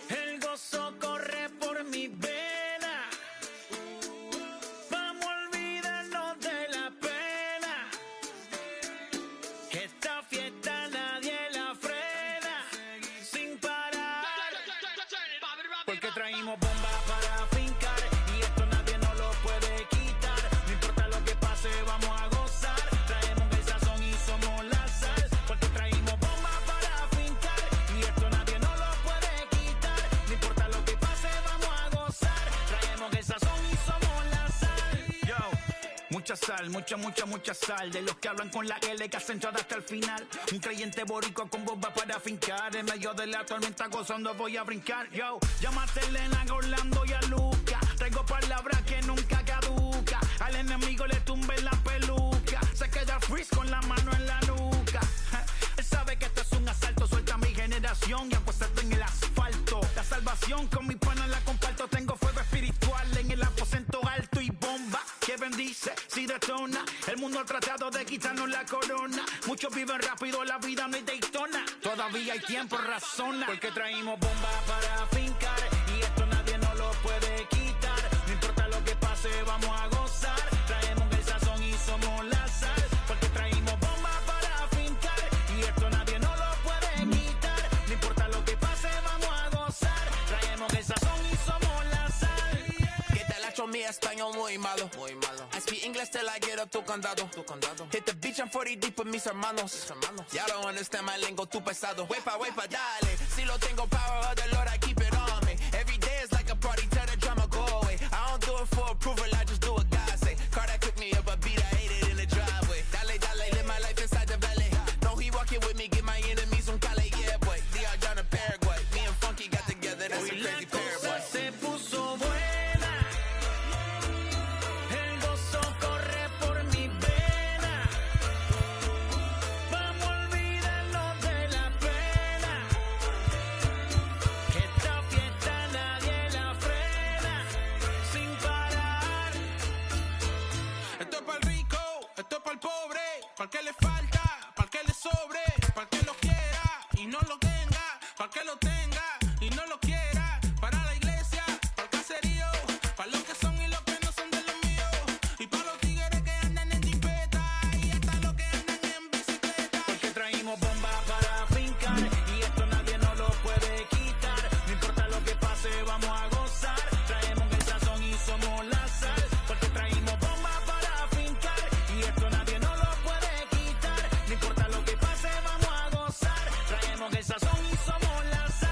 El gozo corre por mi vena. Vamos a olvidarnos de la pena. Esta fiesta nadie la frena. Sin parar. Porque traímos bombas para fincar. Y esto nadie nos lo puede quitar. No importa lo que pase, vamos a gozar. Traemos el sazón y somos la sal. Porque traímos bombas para fincar. Y esto nadie nos lo puede quitar. No importa lo que pase, vamos a gozar. Traemos el sazón y somos la sal. Yo, mucha sal, mucha sal. De los que hablan con la L que hacen entrada hasta el final. Un creyente boricua con bomba para fincar. En medio de la tormenta gozando voy a brincar. Yo, llámate a Elena, a Orlando y a Luca. Traigo palabras que nunca caduca. Al enemigo le tumbe la peluca. Se queda freeze con la mano en la nuca. Él sabe que esto es un asalto. Suelta mi generación y apuéstate en el asfalto. La salvación con mi pana la comparto. Tengo fuego espiritual en el aposento alto y bomba que bendice si detona. El mundo ha tratado de quitarnos la corona. Muchos viven rápido, la vida no es Daytona. Todavía hay tiempo, razona. Porque traímos bombas para fincar. Y esto nadie nos lo puede quitar. No importa lo que pase, vamos a gozar. Traemos el sazón y somos la sal. Porque traímos bombas para fincar. Y esto nadie nos lo puede quitar. No importa lo que pase, vamos a gozar. Traemos el sazón y somos la sal. Que te la echo mi español muy malo. I speak English till I get up tu condado. Hit the beach and 40 deep with mis hermanos. Y'all don't understand my lingo, tu pesado. Wepa, dale. Si lo tengo power of the Lord, I keep it on me. Every day is like a party, tell the drama go away. I don't do it for approval, I just do what God say. Car that cooked me up a beat, I ate it in the driveway. Dale, live my life inside the valley. No, he walking with me, get my enemies un cale, yeah, boy. DR down to Paraguay. Me and Funky got together, that's a crazy pair, boy. Se puso buena. El gozo corre por mi vena. Vamos a olvidarnos de la pena. Que esta fiesta nadie la frena. Sin parar. Esto es para el rico, esto es para el pobre, para el que le falta, para el que le sobre, para el que lo quiera y no lo tenga, para el que lo tenga y no lo quiera, para la iglesia, para el caserío, para los que son y los que no son de los míos, y para los tigres que andan en jipeta y hasta los que andan en bicicleta. Porque traímos bombas para fincar. Y esto nadie nos lo puede quitar. No importa lo que pase, vamos a gozar. Traemos el sazón y somos la sal. Porque traímos bombas para fincar. Y esto nadie nos lo puede quitar. No importa lo que pase, vamos a gozar. Traemos el sazón y somos la sal.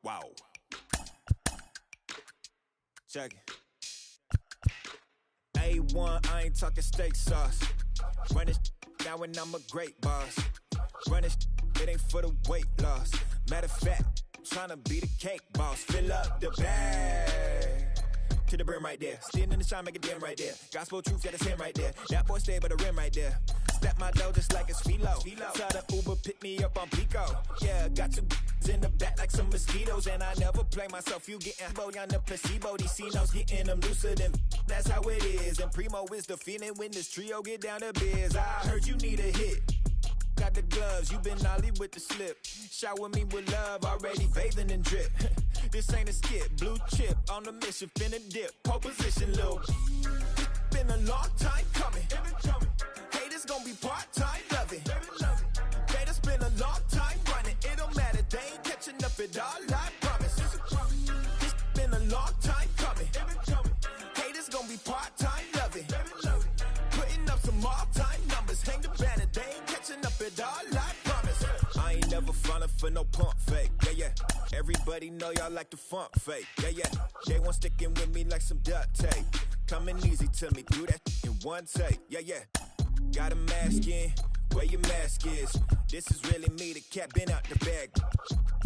Wow. Check it. A1, I ain't talking steak sauce. Run this now and I'm a great boss. Run this, it ain't for the weight loss. Matter of fact, tryna be the cake boss. Fill up the bag to the brim right there. Standing in the shine, make it dim right there. Gospel truth, yeah, that's him right there. That boy stay by the rim right there. Step my dough just like it's philo. Tell the Uber, pick me up on Pico. Yeah, got two in the back like some mosquitoes. And I never play myself, you getting boy on the placebo. These C-notes getting them looser than that's how it is. And Primo is the feeling when this trio get down to biz. I heard you need a hit. Got the gloves, you been ollie with the slip. Shower me with love, already bathing in drip. This ain't a skip, blue chip on the mission, finna dip. Pole position, little. Been a long time coming. Haters gonna be part-time loving. Haters been a long time running. It don't matter, they ain't catching up at all, I promise. It's been a long time coming. Haters gonna be part-time loving. Putting up some all-time numbers. Hang the banner, they ain't catching up at all, I promise. I ain't never falling for no pump fake, yeah. Everybody know y'all like the funk fake, yeah. They want sticking with me like some duct tape. Coming easy to me, do that in one take, yeah. Got a mask in, where your mask is. This is really me, the cat been out the bag.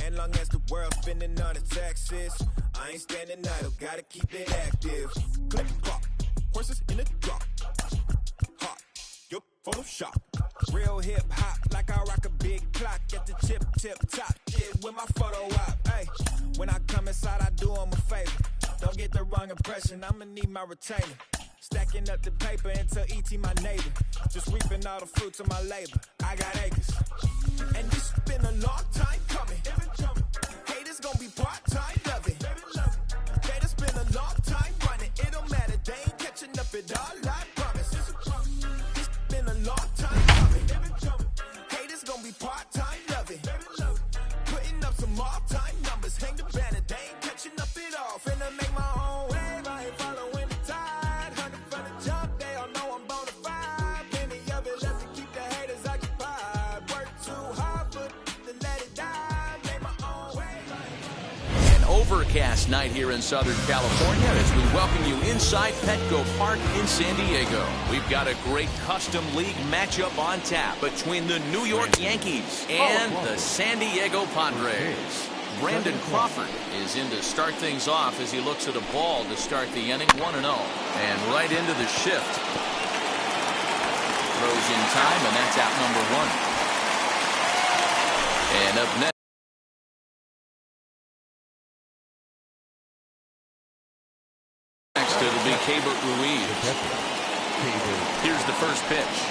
And long as the world's spending on the taxes, I ain't standing idle, gotta keep it active. Click clock, horses in the drop. Hot, yup, Photoshop. Real hip hop, like I rock a big clock at the tip top. Yeah, with my photo op. Hey, when I come inside, I do them a favor. Don't get the wrong impression, I'ma need my retainer. Stacking up the paper until E.T. my neighbor. Just reaping all the fruits of my labor. I got acres. And this been a long time coming. Haters gonna be part-time loving. Haters been a long time running. It don't matter, they ain't catching up at all, I promise. This been a long time coming. Haters gonna be part-time loving. Putting up some all-time numbers. Hang the banner, they ain't catching up at all. Finna make my own wave, I ain't following the tide. 100 from the jump, they all know I'm bona fide. Plenty of it left to keep the haters occupied. Work too hard, but to let it die. Make my own wave. An overcast night here in Southern California as we welcome you inside Petco Park in San Diego. We've got a great custom league matchup on tap between the New York Yankees and the San Diego Padres. Brandon Crawford is in to start things off as he looks at a ball to start the inning, 1-0. And right into the shift. Throws in time, and that's out number one. And up next. It'll be Keibert Ruiz. Here's the first pitch.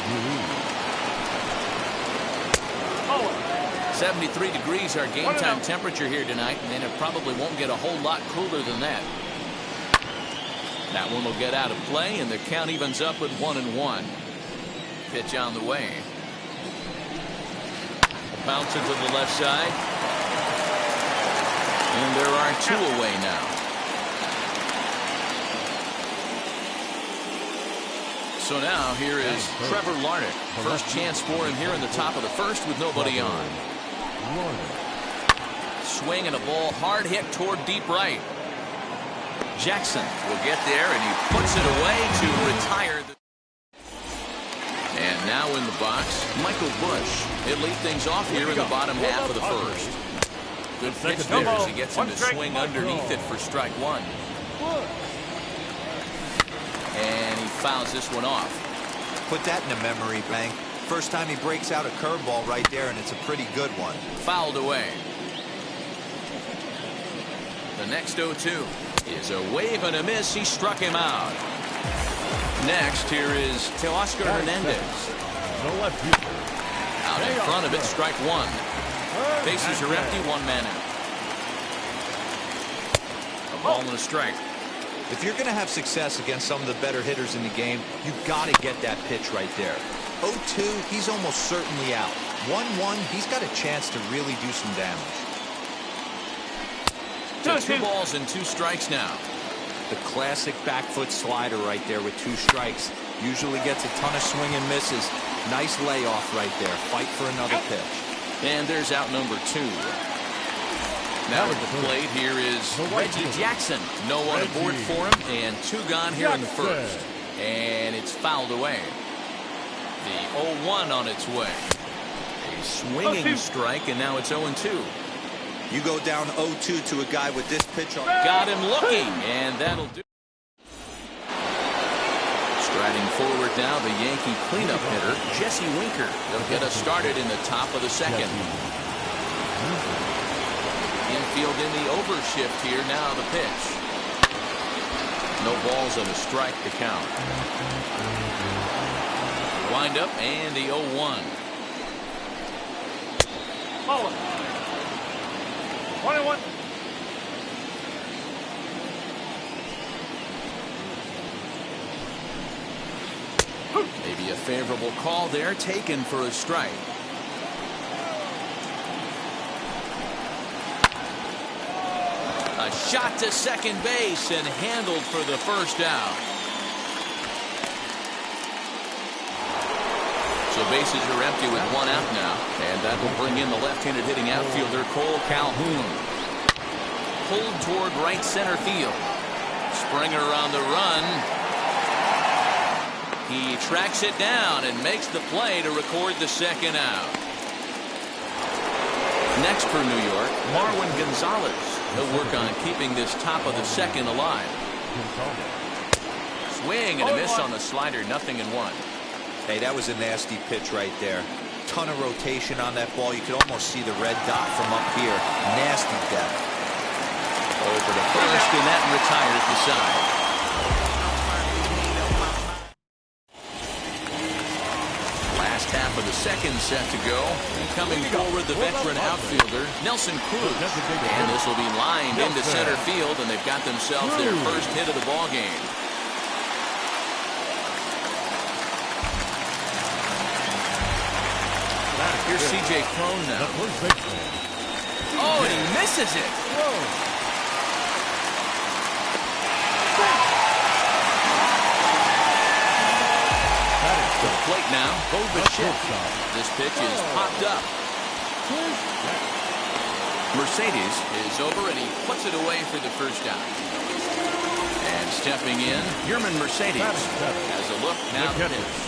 73 degrees our game time temperature here tonight, and it probably won't get a whole lot cooler than that. That one will get out of play, and the count evens up with 1-1. Pitch on the way. Bounce it to the left side. And there are two away now. So now here is Trevor Larnach. First chance for him here in the top of the first with nobody on. Swing and a ball hard hit toward deep right. Jackson will get there, and he puts it away to retire. And now in the box, Michael Bush. He'll lead things off here in the bottom half of the first. Good pitch there as he gets him to swing underneath it for strike one. And he fouls this one off. Put that in a memory bank. First time he breaks out a curveball right there, and it's a pretty good one. Fouled away. The next 0-2 is a wave and a miss. He struck him out. Next, here is Teoscar Hernandez. Out in front of it, strike one. Bases are empty, one man out. A ball and a strike. If you're going to have success against some of the better hitters in the game, you've got to get that pitch right there. 0-2, he's almost certainly out. 1-1, he's got a chance to really do some damage. So 2 balls and 2 strikes now. The classic back foot slider right there with 2 strikes. Usually gets a ton of swing and misses. Nice layoff right there. Fight for another pitch. And there's out number 2. Now at the plate here is Reggie Jackson. No one aboard for him, and 2 gone here in the first. And it's fouled away. The 0-1 on its way. A swinging strike, and now it's 0-2. You go down 0-2 to a guy with this pitch on. Got him looking, and that'll do. Striding forward now, the Yankee cleanup hitter, Jesse Winker. They'll get us started in the top of the second. Infield in the overshift here. Now the pitch. No balls and a strike to count. Wind up and the 0-1. 1-1. Maybe a favorable call there, taken for a strike. A shot to second base and handled for the first out. So bases are empty with 1 out now, and that will bring in the left-handed hitting outfielder Cole Calhoun. Pulled toward right center field. Springer on the run. He tracks it down and makes the play to record the second out. Next for New York, Marwin Gonzalez. He'll work on keeping this top of the second alive. Swing and a miss on the slider, 0-1. Hey, that was a nasty pitch right there. Ton of rotation on that ball. You could almost see the red dot from up here. Nasty depth. Over to first, and that retires the side. Last half of the second set to go. Coming forward, the veteran outfielder, Nelson Cruz. And this will be lined into center field, and they've got themselves their first hit of the ball game. Here's C.J. Cron now. Oh, and he misses it. To the plate now, Bichette. This pitch is popped up. Mercedes is over, and he puts it away for the first out. And stepping in, Yerman Mercedes has a look now to pitch.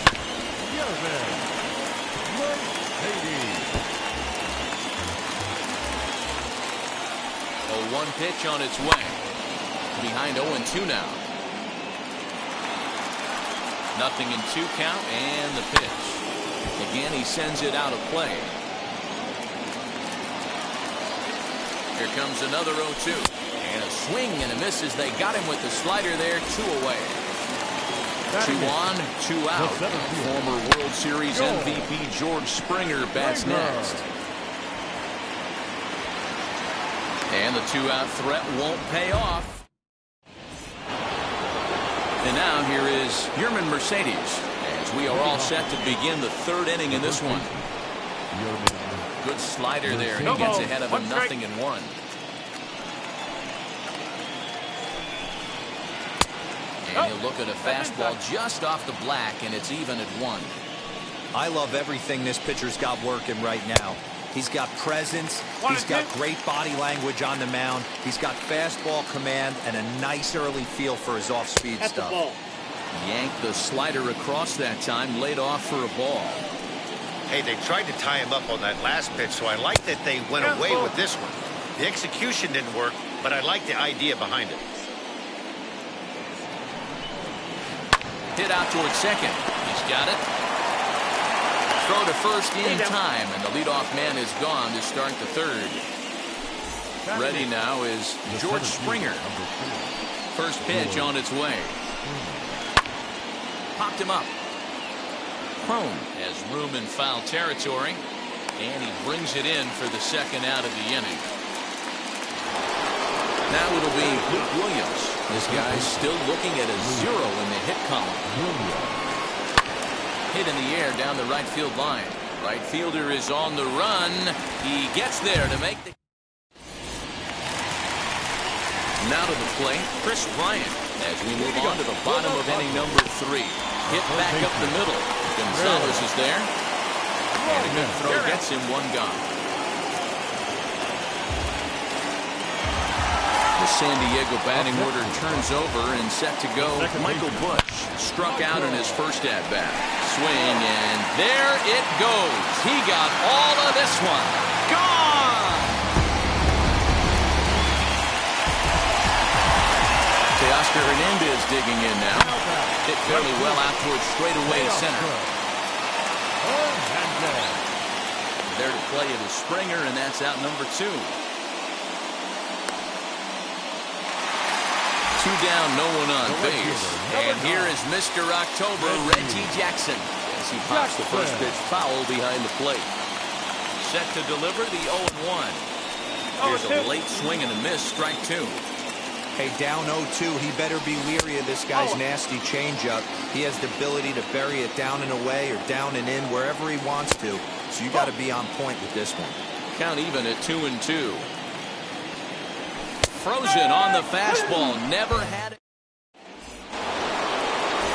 A 1 pitch on its way. Behind 0-2 now. 0-2 count, and the pitch. Again, he sends it out of play. Here comes another 0-2. And a swing and a miss as they got him with the slider there, 2 away. 2 on, 2 out. Former World Series MVP George Springer bats next. And the 2-out threat won't pay off. And now here is Yerman Mercedes as we are all set to begin the third inning in this one. Good slider there, and he gets ahead of him, 0-1. And he'll look at a fastball just off the black, and it's even at 1. I love everything this pitcher's got working right now. He's got presence. He's got great body language on the mound. He's got fastball command and a nice early feel for his off-speed stuff. Yanked the slider across that time, laid off for a ball. Hey, they tried to tie him up on that last pitch, so I like that they went away with this one. The execution didn't work, but I like the idea behind it. Hit out towards second. He's got it. Throw to first in time, and the leadoff man is gone to start the third. Ready now is George Springer. First pitch on its way. Popped him up. Cron has room in foul territory, and he brings it in for the second out of the inning. Now it'll be Luke Williams. This guy's still looking at a 0 in the hit column. Hit in the air down the right field line. Right fielder is on the run. He gets there to make the... Now to the plate, Chris Bryant, as we move on to the bottom of inning number 3. Hit back up the middle. Gonzalez is there. And a good throw gets him 1 gone. The San Diego batting order turns over and set to go. Michael Busch struck out in his first at-bat. Swing, and there it goes. He got all of this one. Gone! Teoscar Hernandez digging in now. Hit fairly well out towards straightaway center. There to play it is Springer, and that's out number 2. 2 down, no one on base. And here is Mr. October, Reggie Jackson, as he pops the first pitch foul behind the plate. Set to deliver the 0-1. Here's a late swing and a miss, strike 2. Hey, down 0-2, he better be leery of this guy's nasty changeup. He has the ability to bury it down and away or down and in wherever he wants to. So you got to be on point with this one. Count even at 2-2. Frozen on the fastball, never had it.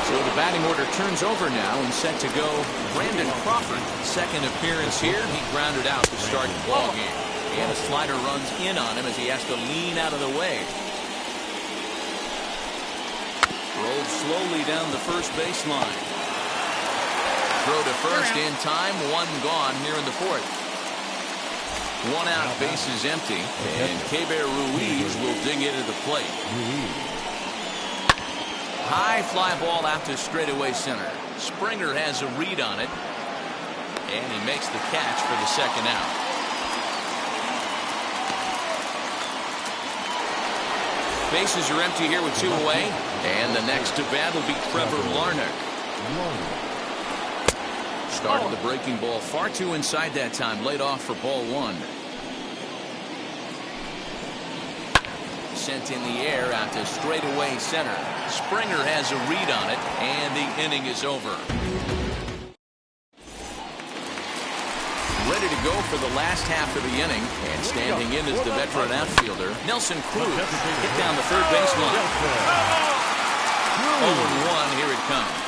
So the batting order turns over now and set to go Brandon Crawford. Second appearance here, he grounded out to start the ball game. And a slider runs in on him as he has to lean out of the way. Rolled slowly down the first baseline. throw to first in time. One gone here in the fourth. One out, bases empty, and Keber Ruiz will dig into the plate. High fly ball out to straightaway center. Springer has a read on it, and he makes the catch for the second out. Bases are empty here with two away, and the next to bat will be Trevor Larnach. Started the breaking ball far too inside that time, laid off for ball one. Sent in the air out to straightaway center. Springer has a read on it, and the inning is over. Ready to go for the last half of the inning, and standing in is the veteran outfielder, Nelson Cruz. Hit down the third baseline. 0-1, here it comes.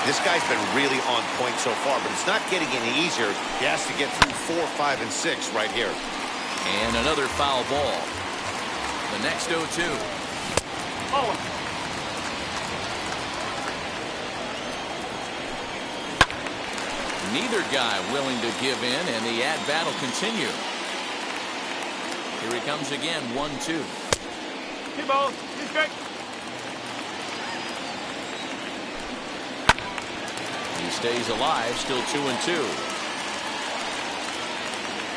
This guy's been really on point so far, but it's not getting any easier. He has to get through 4, 5, and 6 right here. And another foul ball. The next 0-2. Neither guy willing to give in, and the at-bat will continue. Here he comes again, 1-2. Two balls, two strikes. He stays alive, still 2-2.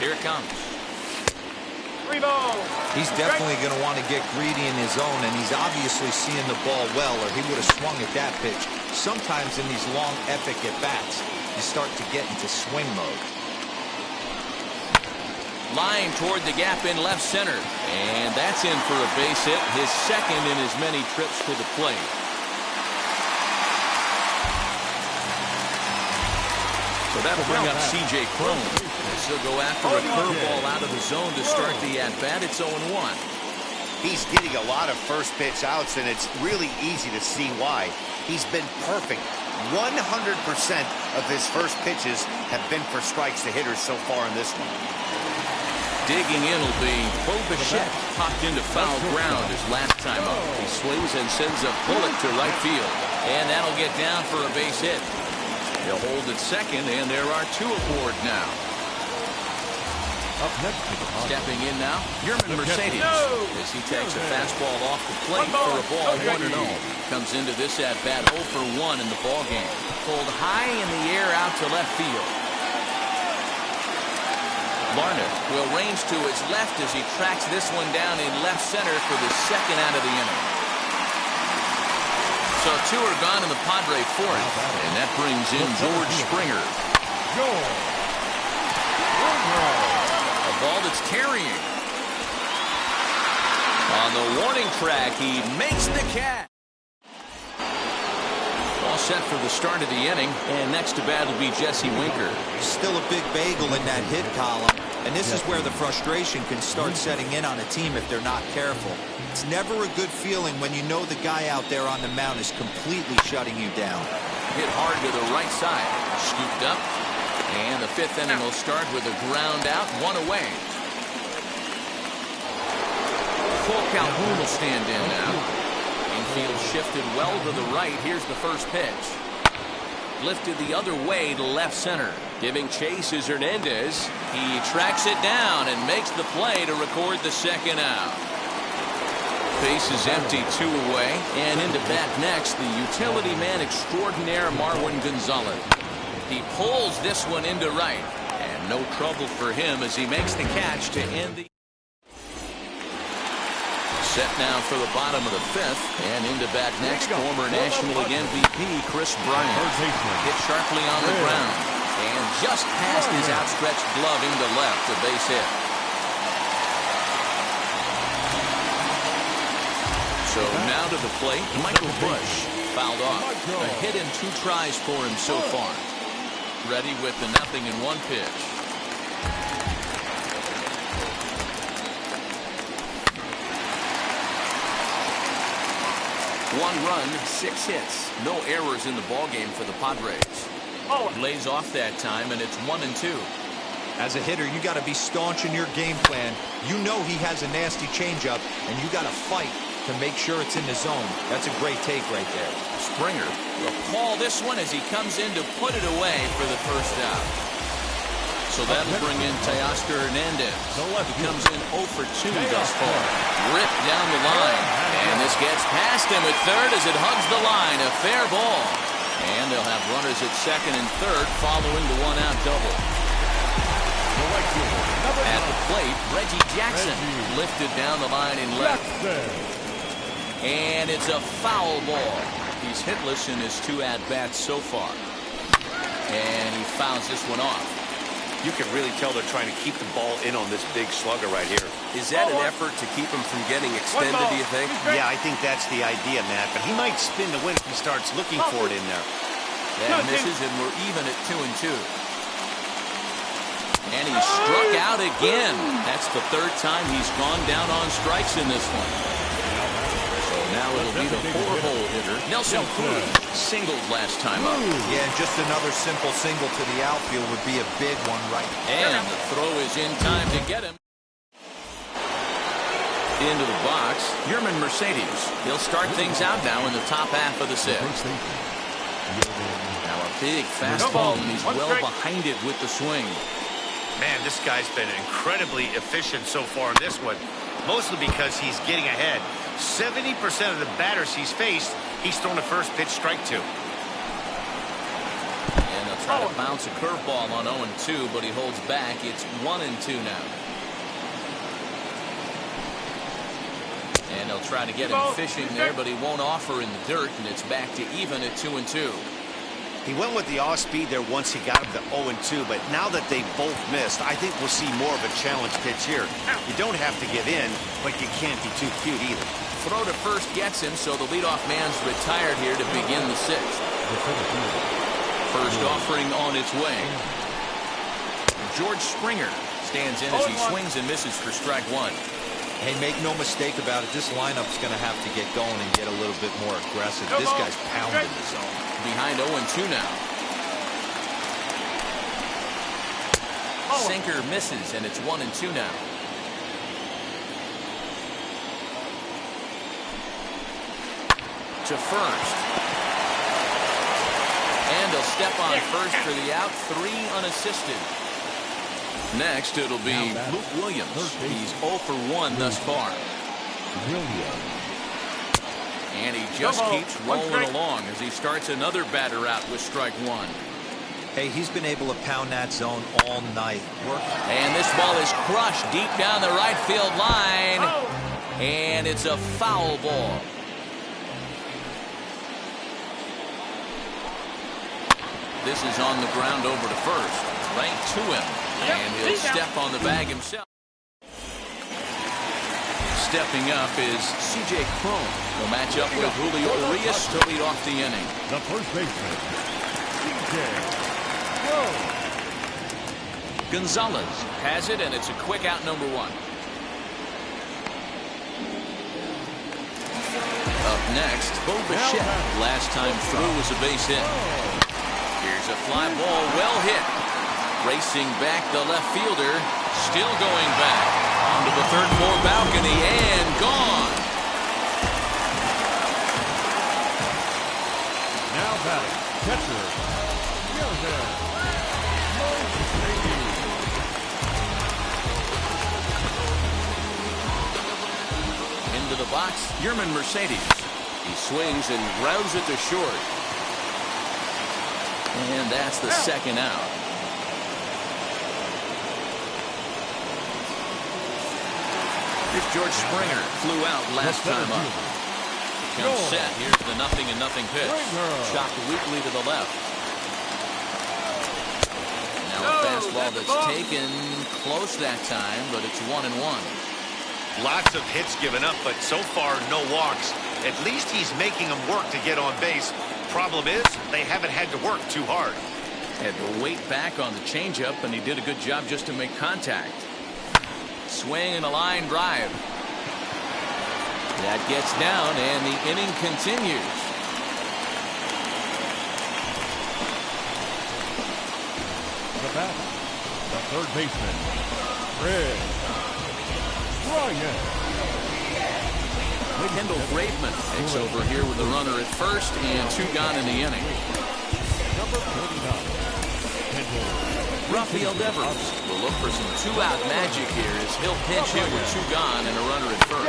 Here it comes. Three balls. He's definitely going to want to get greedy in his zone, and he's obviously seeing the ball well, or he would have swung at that pitch. Sometimes in these long, epic at-bats, you start to get into swing mode. Line toward the gap in left center, and that's in for a base hit, his second in as many trips to the plate. So that'll bring up C.J. Cron. He'll go after a curveball out of the zone to start the at-bat. It's 0-1. He's getting a lot of first pitch outs, and it's really easy to see why. He's been perfect. 100% of his first pitches have been for strikes to hitters so far in this one. Digging in will be Bo Bichette. Popped into foul ground his last time up. He swings and sends a bullet to right field. And that'll get down for a base hit. He'll hold at second, and there are two aboard now. Up next to the stepping in now, Yerman Mercedes. As he takes a fastball off the plate for a ball 1-0. Comes into this at-bat 0 for 1 in the ballgame. Pulled high in the air out to left field. Larnach will range to his left as he tracks this one down in left center for the second out of the inning. So two are gone in the Padre fourth, and that brings in George Springer. A ball that's carrying. On the warning track, he makes the catch. All set for the start of the inning, and next to bat will be Jesse Winker. Still a big bagel in that hit column, and this is where the frustration can start setting in on a team if they're not careful. It's never a good feeling when you know the guy out there on the mound is completely shutting you down. Hit hard to the right side, scooped up, and the fifth inning will start with a ground out, one away. Cole Calhoun will stand in now. Infield shifted well to the right. Here's the first pitch. Lifted the other way to left center. Giving chase is Hernandez. He tracks it down and makes the play to record the second out. Base is empty, two away. And into bat next, the utility man extraordinaire Marwin Gonzalez. He pulls this one into right. And no trouble for him as he makes the catch to end the... Set now for the bottom of the fifth, and into bat next, former National League MVP Chris Bryant. Hit sharply on the ground, and just past his outstretched glove into left, a base hit. So now to the plate, Michael Bush fouled off. A hit and two tries for him so far. Ready with the 0-1 pitch. One run, 6 hits. No errors in the ballgame for the Padres. Lays off that time, and it's 1-2. As a hitter, you got to be staunch in your game plan. You know he has a nasty changeup, and you got to fight to make sure it's in the zone. That's a great take right there. Springer will call this one as he comes in to put it away for the first out. So that'll bring in Teoscar Hernandez. He comes in 0 for 2 thus far. Ripped down the line. And this gets past him at third as it hugs the line. A fair ball. And they'll have runners at second and third following the one-out double. At the plate, Reggie Jackson lifted down the line in left. And it's a foul ball. He's hitless in his 2 at-bats so far. And he fouls this one off. You can really tell they're trying to keep the ball in on this big slugger right here. Is that an effort to keep him from getting extended, do you think? Yeah, I think that's the idea, Matt. But he might spin the win if he starts looking for it in there. That misses, and we're even at 2 and 2. And he struck out again. That's the third time he's gone down on strikes in this one. So now it'll be the 4-hole hitter, Nelson Cruz, singled last time up. Yeah, and just another simple single to the outfield would be a big one right there. And the throw is in time to get him. Into the box, Yerman Mercedes. He'll start things out now in the top half of the 6th. Now a big fastball, and he's well behind it with the swing. Man, this guy's been incredibly efficient so far in this one, mostly because he's getting ahead. 70% of the batters he's faced, he's thrown the first pitch strike to. And they'll try to bounce a curveball on 0-2, but he holds back. It's 1-2 now. And they'll try to get him fishing there, but he won't offer in the dirt, and it's back to even at 2-2. He went with the off speed there once he got him to 0-2, but now that they both missed, I think we'll see more of a challenge pitch here. You don't have to give in, but you can't be too cute either. Throw to first gets him, so the leadoff man's retired here to begin the 6th. First offering on its way. George Springer stands in as he swings and misses for strike 1. Hey, make no mistake about it. This lineup's going to have to get going and get a little bit more aggressive. This guy's pounding the zone. Behind 0-2 now. Sinker misses, and it's 1-2 now. To first. And he'll step on first for the out. 3 unassisted. Next, it'll be Luke Williams. He's 0 for 1 thus far. And he just keeps rolling along as he starts another batter out with strike 1. Hey, he's been able to pound that zone all night. And this ball is crushed deep down the right field line. And it's a foul ball. This is on the ground over to first. Right to him. And he'll step on the bag himself. Stepping up is C.J. Cron. He'll match up with Julio Urias to lead off the inning. The first baseman, C.J. Gonzalez has it, and it's a quick out, number 1. Up next, Bo Bichette. Last time through was a base hit. Here's a fly ball, well hit. Racing back the left fielder, still going back onto the third floor balcony and gone. Now batting, catcher, Into the box, Yerman Mercedes. He swings and grounds it to short. And that's the second out. Here's George Springer. Flew out last time up. Comes set. Here's the 0-0 pitch. Chopped weakly to the left. Now a fastball that's taken close that time, but it's 1-1. Lots of hits given up, but so far no walks. At least he's making them work to get on base. Problem is, they haven't had to work too hard. Had to wait back on the changeup, and he did a good job just to make contact. Swing and a line drive. That gets down, and the inning continues. The batter, the third baseman, Fred Ryan. Kendall Graveman takes over here with the runner at first and 2 gone in the inning. Number 49, Rafael Devers will look for some 2-out magic here as he'll pinch hit with 2 gone and a runner at first.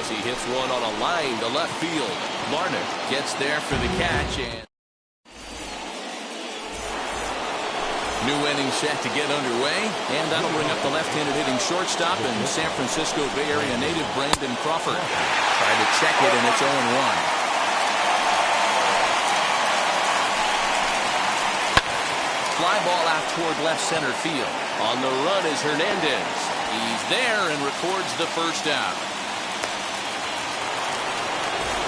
As he hits one on a line to left field. Larnach gets there for the catch and new inning set to get underway, and that'll bring up the left-handed hitting shortstop and San Francisco Bay Area native Brandon Crawford. Trying to check it, and it's 0-1. Fly ball out toward left center field. On the run is Hernandez. He's there and records the first out.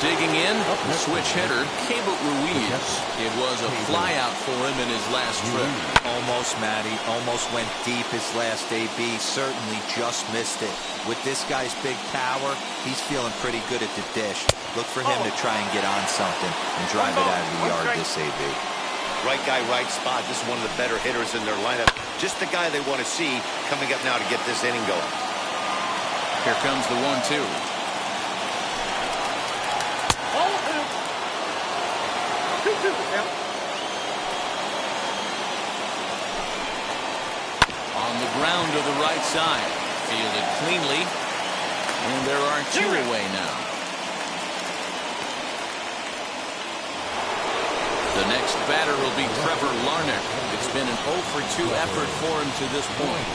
Digging in, the switch hitter, Keibert Ruiz. It was a flyout for him in his last trip. Almost, Matty. Almost went deep his last AB. Certainly just missed it. With this guy's big power, he's feeling pretty good at the dish. Look for him to try and get on something and drive it out of the yard this AB. Right guy, right spot. This is one of the better hitters in their lineup. Just the guy they want to see coming up now to get this inning going. Here comes the 1-2. On the ground to the right side. Fielded cleanly. And there are 2 away now. The next batter will be Trevor Larnach. It's been an 0-for-2 effort for him to this point.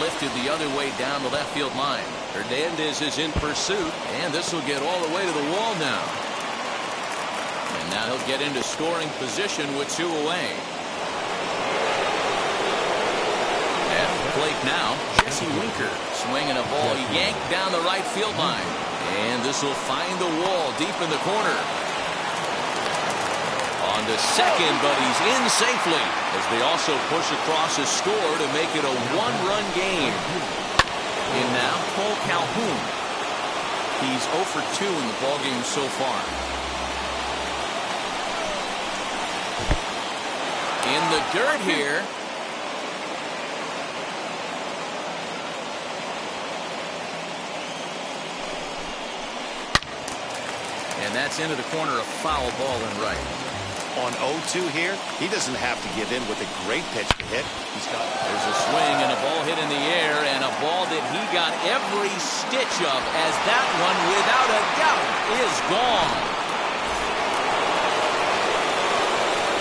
Lifted the other way down the left field line. Hernandez is in pursuit, and this will get all the way to the wall now. And now he'll get into scoring position with 2 away. At the plate now, Jesse Winker swinging a ball yanked down the right field line. And this will find the wall deep in the corner. On to second, but he's in safely as they also push across a score to make it a 1-run game. In now, Cole Calhoun. He's 0-for-2 in the ballgame so far. In the dirt here. And that's into the corner, a foul ball and right. On 0-2 here, he doesn't have to give in with a great pitch to hit. There's a swing and a ball hit in the air, and a ball that he got every stitch of, as that one, without a doubt, is gone.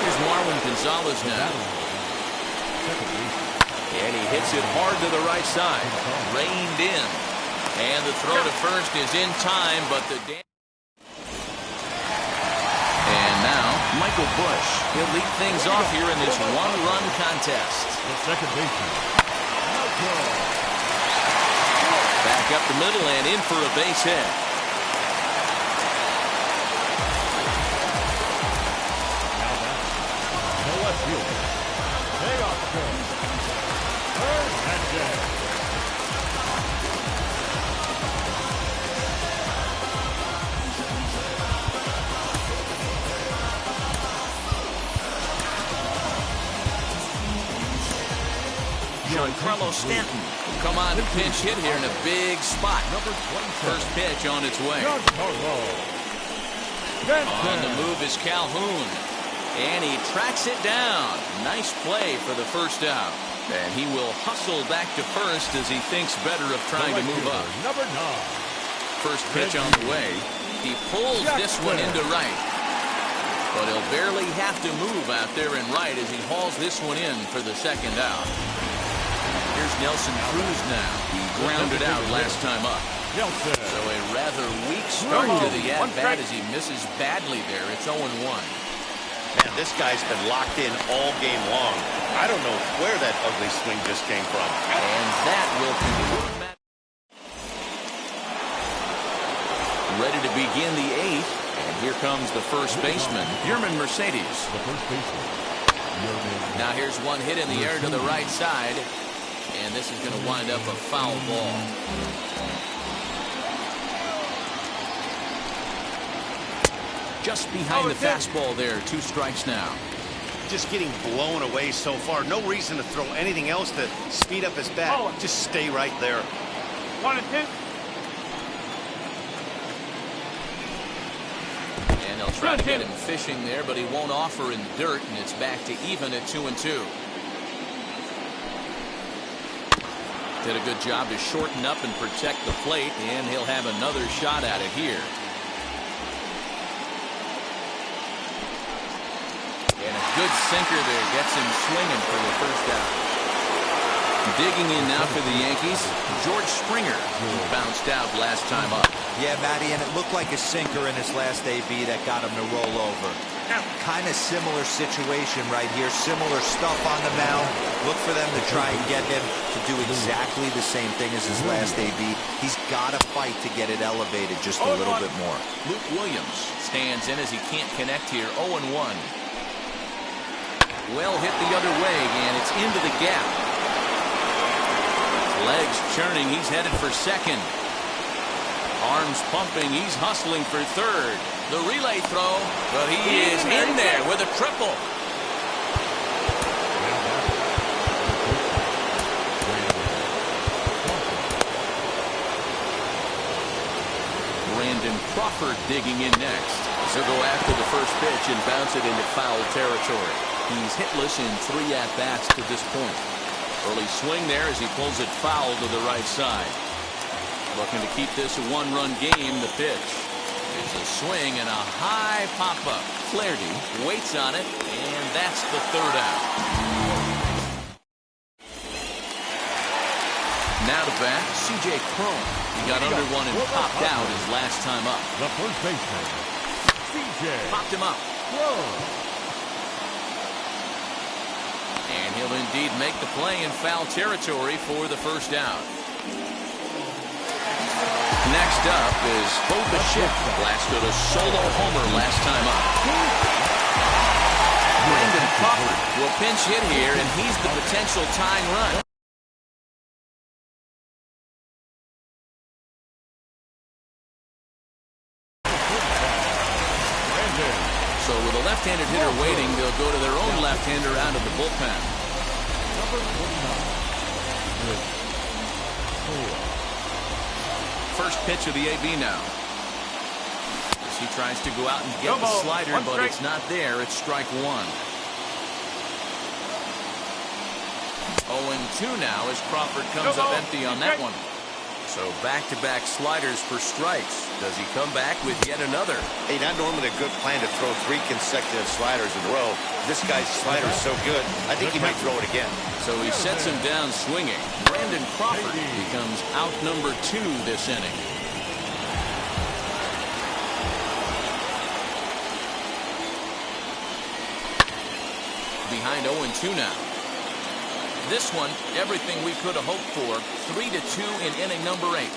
Here's Marwin Gonzalez now. And he hits it hard to the right side. Reined in. And the throw to first is in time, but the Michael Bush. He'll lead things off here in this 1-run contest. The second baseman. Back up the middle and in for a base hit. Now back. The left fielder. Teoscar. Hernandez. Giancarlo Stanton will come on to pinch hit here in a big spot. First pitch on its way. On the move is Calhoun. And he tracks it down. Nice play for the first out. And he will hustle back to first as he thinks better of trying to move up. Number 9. First pitch on the way. He pulls this one into right. But he'll barely have to move out there in right as he hauls this one in for the second out. Here's Nelson Cruz now. He grounded out last time up. So a rather weak start to the at-bat as he misses badly there. It's 0-1. Man, this guy's been locked in all game long. I don't know where that ugly swing just came from. And that will conclude. Ready to begin the 8th. And here comes the first baseman, Yerman Mercedes. The first baseman. Now here's one hit in the air to the right side. And this is going to wind up a foul ball. Just behind the fastball there. 2 strikes now. Just getting blown away so far. No reason to throw anything else to speed up his bat. Just stay right there. 1 and 2. Trying to get him fishing there, but he won't offer in the dirt, and it's back to even at 2-2. Did a good job to shorten up and protect the plate, and he'll have another shot at it here. And a good sinker there gets him swinging for the first out. Digging in now for the Yankees, George Springer, who bounced out last time up. Yeah, Matty, and it looked like a sinker in his last AB that got him to roll over. Kind of similar situation right here. Similar stuff on the mound. Look for them to try and get him to do exactly the same thing as his last AB. He's got to fight to get it elevated just a little bit more. Luke Williams stands in as he can't connect here. 0-1. Well hit the other way, and it's into the gap. Legs churning. He's headed for second. Arms pumping. He's hustling for third. The relay throw, but he is in there with a triple. Brandon Crawford digging in next. So go after the first pitch and bounce it into foul territory. He's hitless in 3 at-bats to this point. Early swing there as he pulls it foul to the right side. Looking to keep this a one-run game. The pitch is a swing and a high pop-up. Flaherty waits on it, and that's the third out. Now to bat, C.J. Cron. He got under one and popped out his last time up. The first baseman, C.J. Popped him up. And he'll indeed make the play in foul territory for the first out. Next up is Bo Bichette. Blasted a solo homer last time up. Brandon Crawford will pinch hit here, and he's the potential tying run. So with a left-handed hitter waiting, they'll go to their own left-hander out of the bullpen. Number 49. First pitch of the AB now. As he tries to go out and get the slider, but it's not there. It's strike one. 0-2 now as Crawford comes up empty on that one. So back-to-back sliders for strikes. Does he come back with yet another? Hey, not normally a good plan to throw 3 consecutive sliders in a row. This guy's slider is so good, I think he might throw it again. So he sets him down swinging. Brandon Crawford becomes out number 2 this inning. Behind 0-2 now. This one, everything we could have hoped for. 3-2 in inning number 8.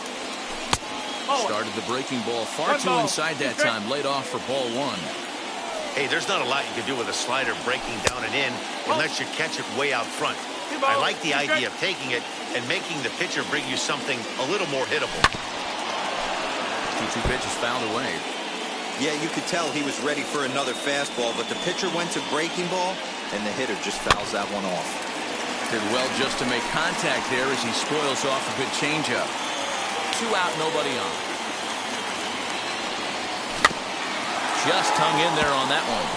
Started the breaking ball far too inside that time. Laid off for ball 1. Hey, there's not a lot you can do with a slider breaking down and in unless you catch it way out front. I like the idea of taking it and making the pitcher bring you something a little more hittable. 2-2 pitch is fouled away. Yeah, you could tell he was ready for another fastball, but the pitcher went to breaking ball, and the hitter just fouls that one off. Did well just to make contact there as he spoils off a good changeup. 2 out, nobody on. Just hung in there on that one.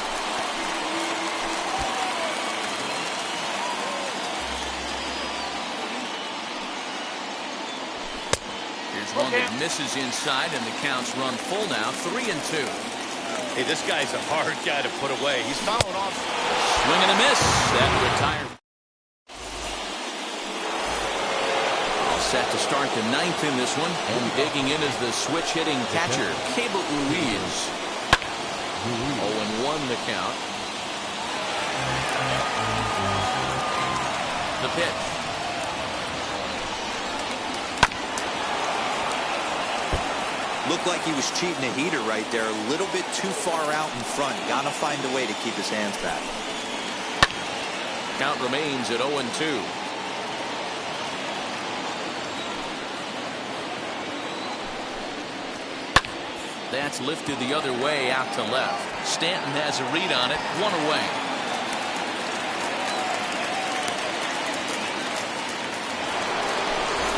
Here's one that misses inside, and the count's run full now. 3-2. Hey, this guy's a hard guy to put away. He's fouling off. Swing and a miss. That retired. Set to start the 9th in this one, and digging in is the switch-hitting catcher, Cable Ruiz. 0-1 the count. The pitch. Looked like he was cheating a heater right there. A little bit too far out in front. Gotta find a way to keep his hands back. Count remains at 0-2. That's lifted the other way out to left. Stanton has a read on it. 1 away.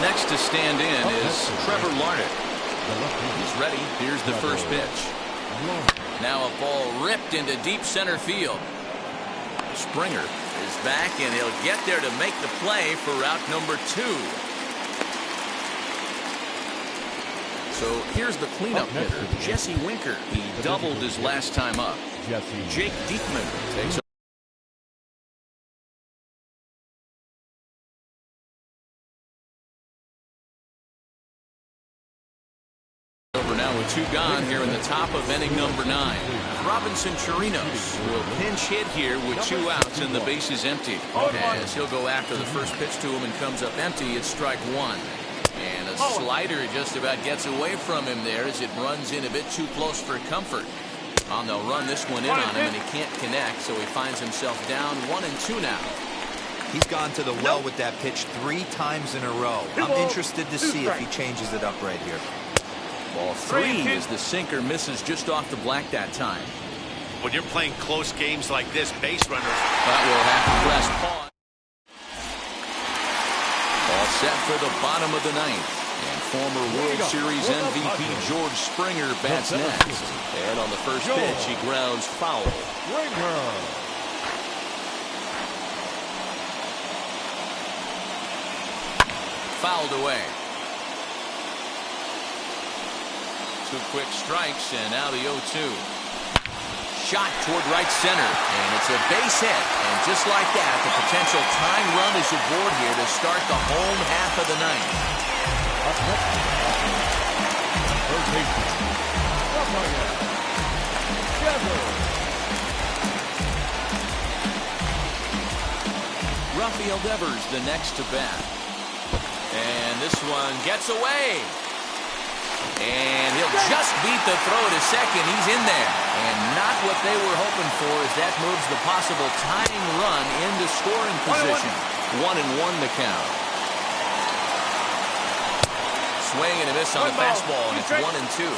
Next to stand in is Trevor Larned. He's ready. Here's the first pitch. Now a ball ripped into deep center field. Springer is back, and he'll get there to make the play for route number 2. So here's the cleanup hitter, Jesse Winker. He doubled his last time up. Jake Diekman takes over now with 2 gone here in the top of inning number 9. Robinson Chirinos will pinch hit here with 2 outs and the base is empty. As he'll go after the first pitch to him and comes up empty, it's strike 1. And a slider just about gets away from him there as it runs in a bit too close for comfort. They'll run this one in on him, and he can't connect, so he finds himself down 1-2 now. He's gone to the well with that pitch 3 times in a row. I'm interested to see if he changes it up right here. Ball 3 as the sinker misses just off the black that time. When you're playing close games like this, base runners. That will have to press pause. All set for the bottom of the 9th. And former World Series MVP George Springer bats next. And on the first pitch, he grounds foul. Fouled away. 2 quick strikes, and now the 0-2. Shot toward right center, and it's a base hit. And just like that, the potential tying run is aboard here to start the home half of the 9th. Rafael Devers the next to bat. And this one gets away. And he'll just beat the throw to second. He's in there. And not what they were hoping for as that moves the possible tying run into scoring position. 1-1 the count. Swing and a miss on the fastball, and it's 1-2.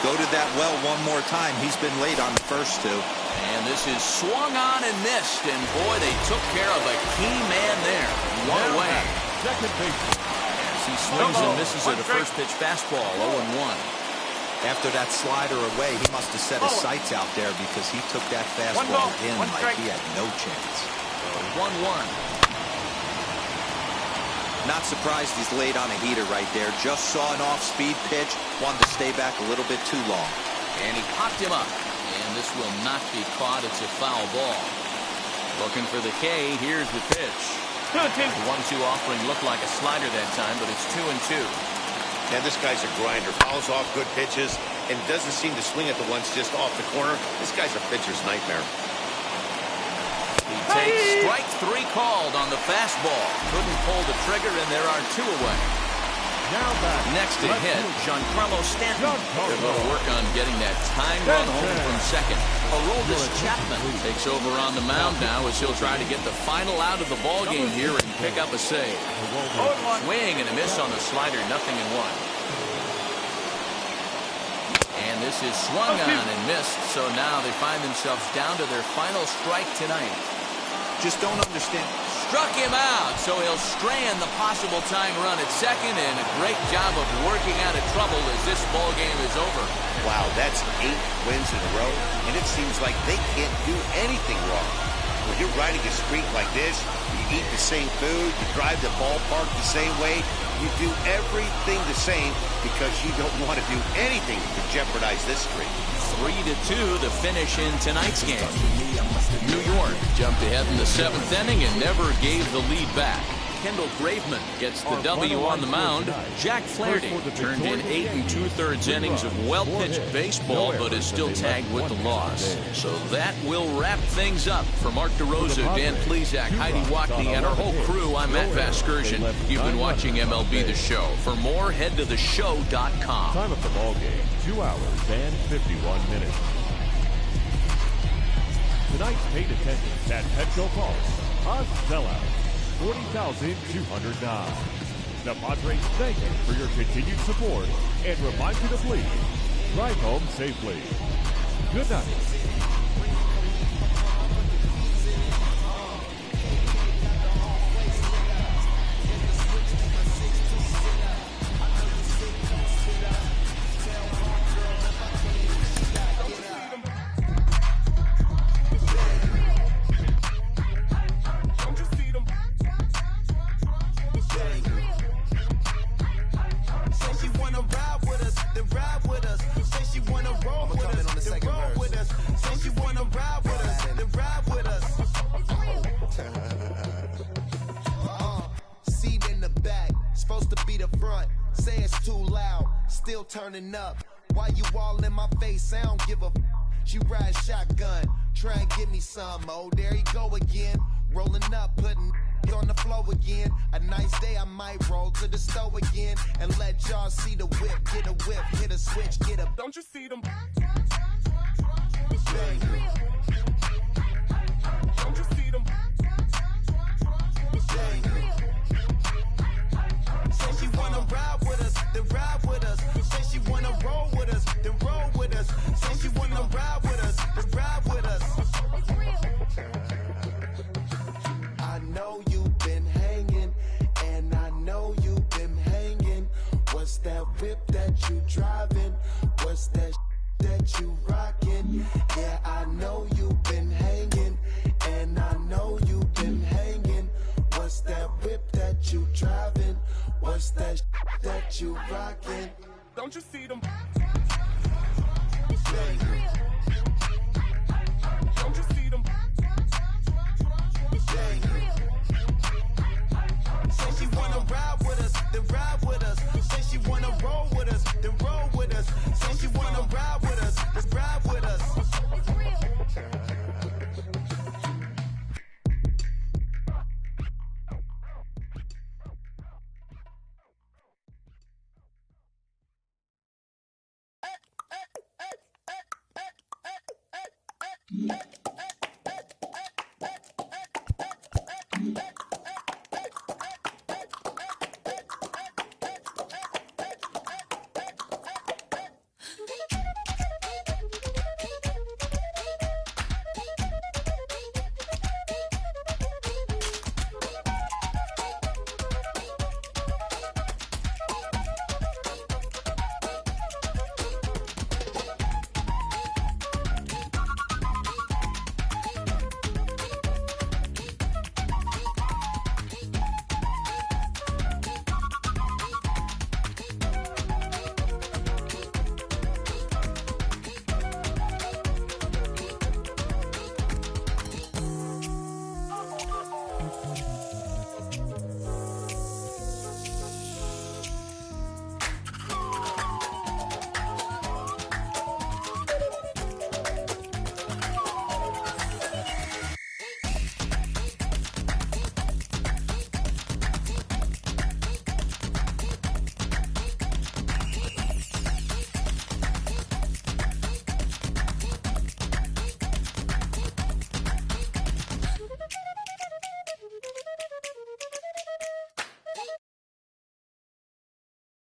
Go to that well one more time. He's been late on the first 2. And this is swung on and missed. And boy, they took care of a key man there. 1 away. Second base. He swings and misses at a first pitch fastball, 0-1. After that slider away, he must have set his sights out there because he took that fastball in like he had no chance. 1-1. Not surprised he's laid on a heater right there. Just saw an off-speed pitch, wanted to stay back a little bit too long. And he popped him up. And this will not be caught. It's a foul ball. Looking for the K. Here's the pitch. 1-2 offering looked like a slider that time, but it's 2-2. And this guy's a grinder. Fouls off good pitches and doesn't seem to swing at the ones just off the corner. This guy's a pitcher's nightmare. He takes strike 3 called on the fastball. Couldn't pull the trigger, and there are 2 away. Next to hit, Giancarlo Stanton. They're going to work on getting that tying run home from second. Aroldis Chapman takes over on the mound now as he'll try to get the final out of the ball game here and pick up a save. Swing and a miss on the slider, 0-1. And this is swung on and missed, so now they find themselves down to their final strike tonight. Just don't understand. Struck him out, so he'll strand the possible tying run at second, and a great job of working out of trouble as this ball game is over. Wow, that's 8 wins in a row, and it seems like they can't do anything wrong. When you're riding a streak like this, you eat the same food, you drive the ballpark the same way, you do everything the same because you don't want to do anything to jeopardize this streak. 3-2 the finish in tonight's game. New York jumped ahead in the 7th inning and never gave the lead back. Kendall Graveman gets the W on the mound. Jack Flaherty turned in 8 2/3 innings of well-pitched baseball, but is still tagged with the loss. So that will wrap things up. For Mark DeRosa, Dan Plesac, Heidi Wackney, and our whole crew, I'm Matt Vasgersian. You've been watching MLB The Show. For more, head to theshow.com. Time of the ball game, 2 hours and 51 minutes. Tonight's paid attendance at Petco Park, a sellout, 40,209. The Padres thank you for your continued support and remind you to please drive home safely. Good night. turning up. Why you all in my face? I don't give a f. She ride shotgun, try and give me some. Oh, there you go again. Rolling up, putting on the floor again. A nice day, I might roll to the store again and let y'all see the whip. Get a whip, hit a switch, get a. Don't you see them? Bang. Don't you see them? Bang. Say she wanna ride with us, then ride with us. Say she wanna roll with us, then roll with us. Say she wanna ride with us, then ride with us. I know you've been hanging, and I know you've been hanging. What's that whip that you driving? What's that that you rocking? Yeah, I know you've been hanging, and I know you've been hanging. What's that whip that you driving? What's that that you rocking? Don't you see them? Bang. Don't you see them? Bang. Say she wanna ride with us, then ride with us. Say she wanna roll with us, then roll with us. Say she wanna ride with us, then ride with us.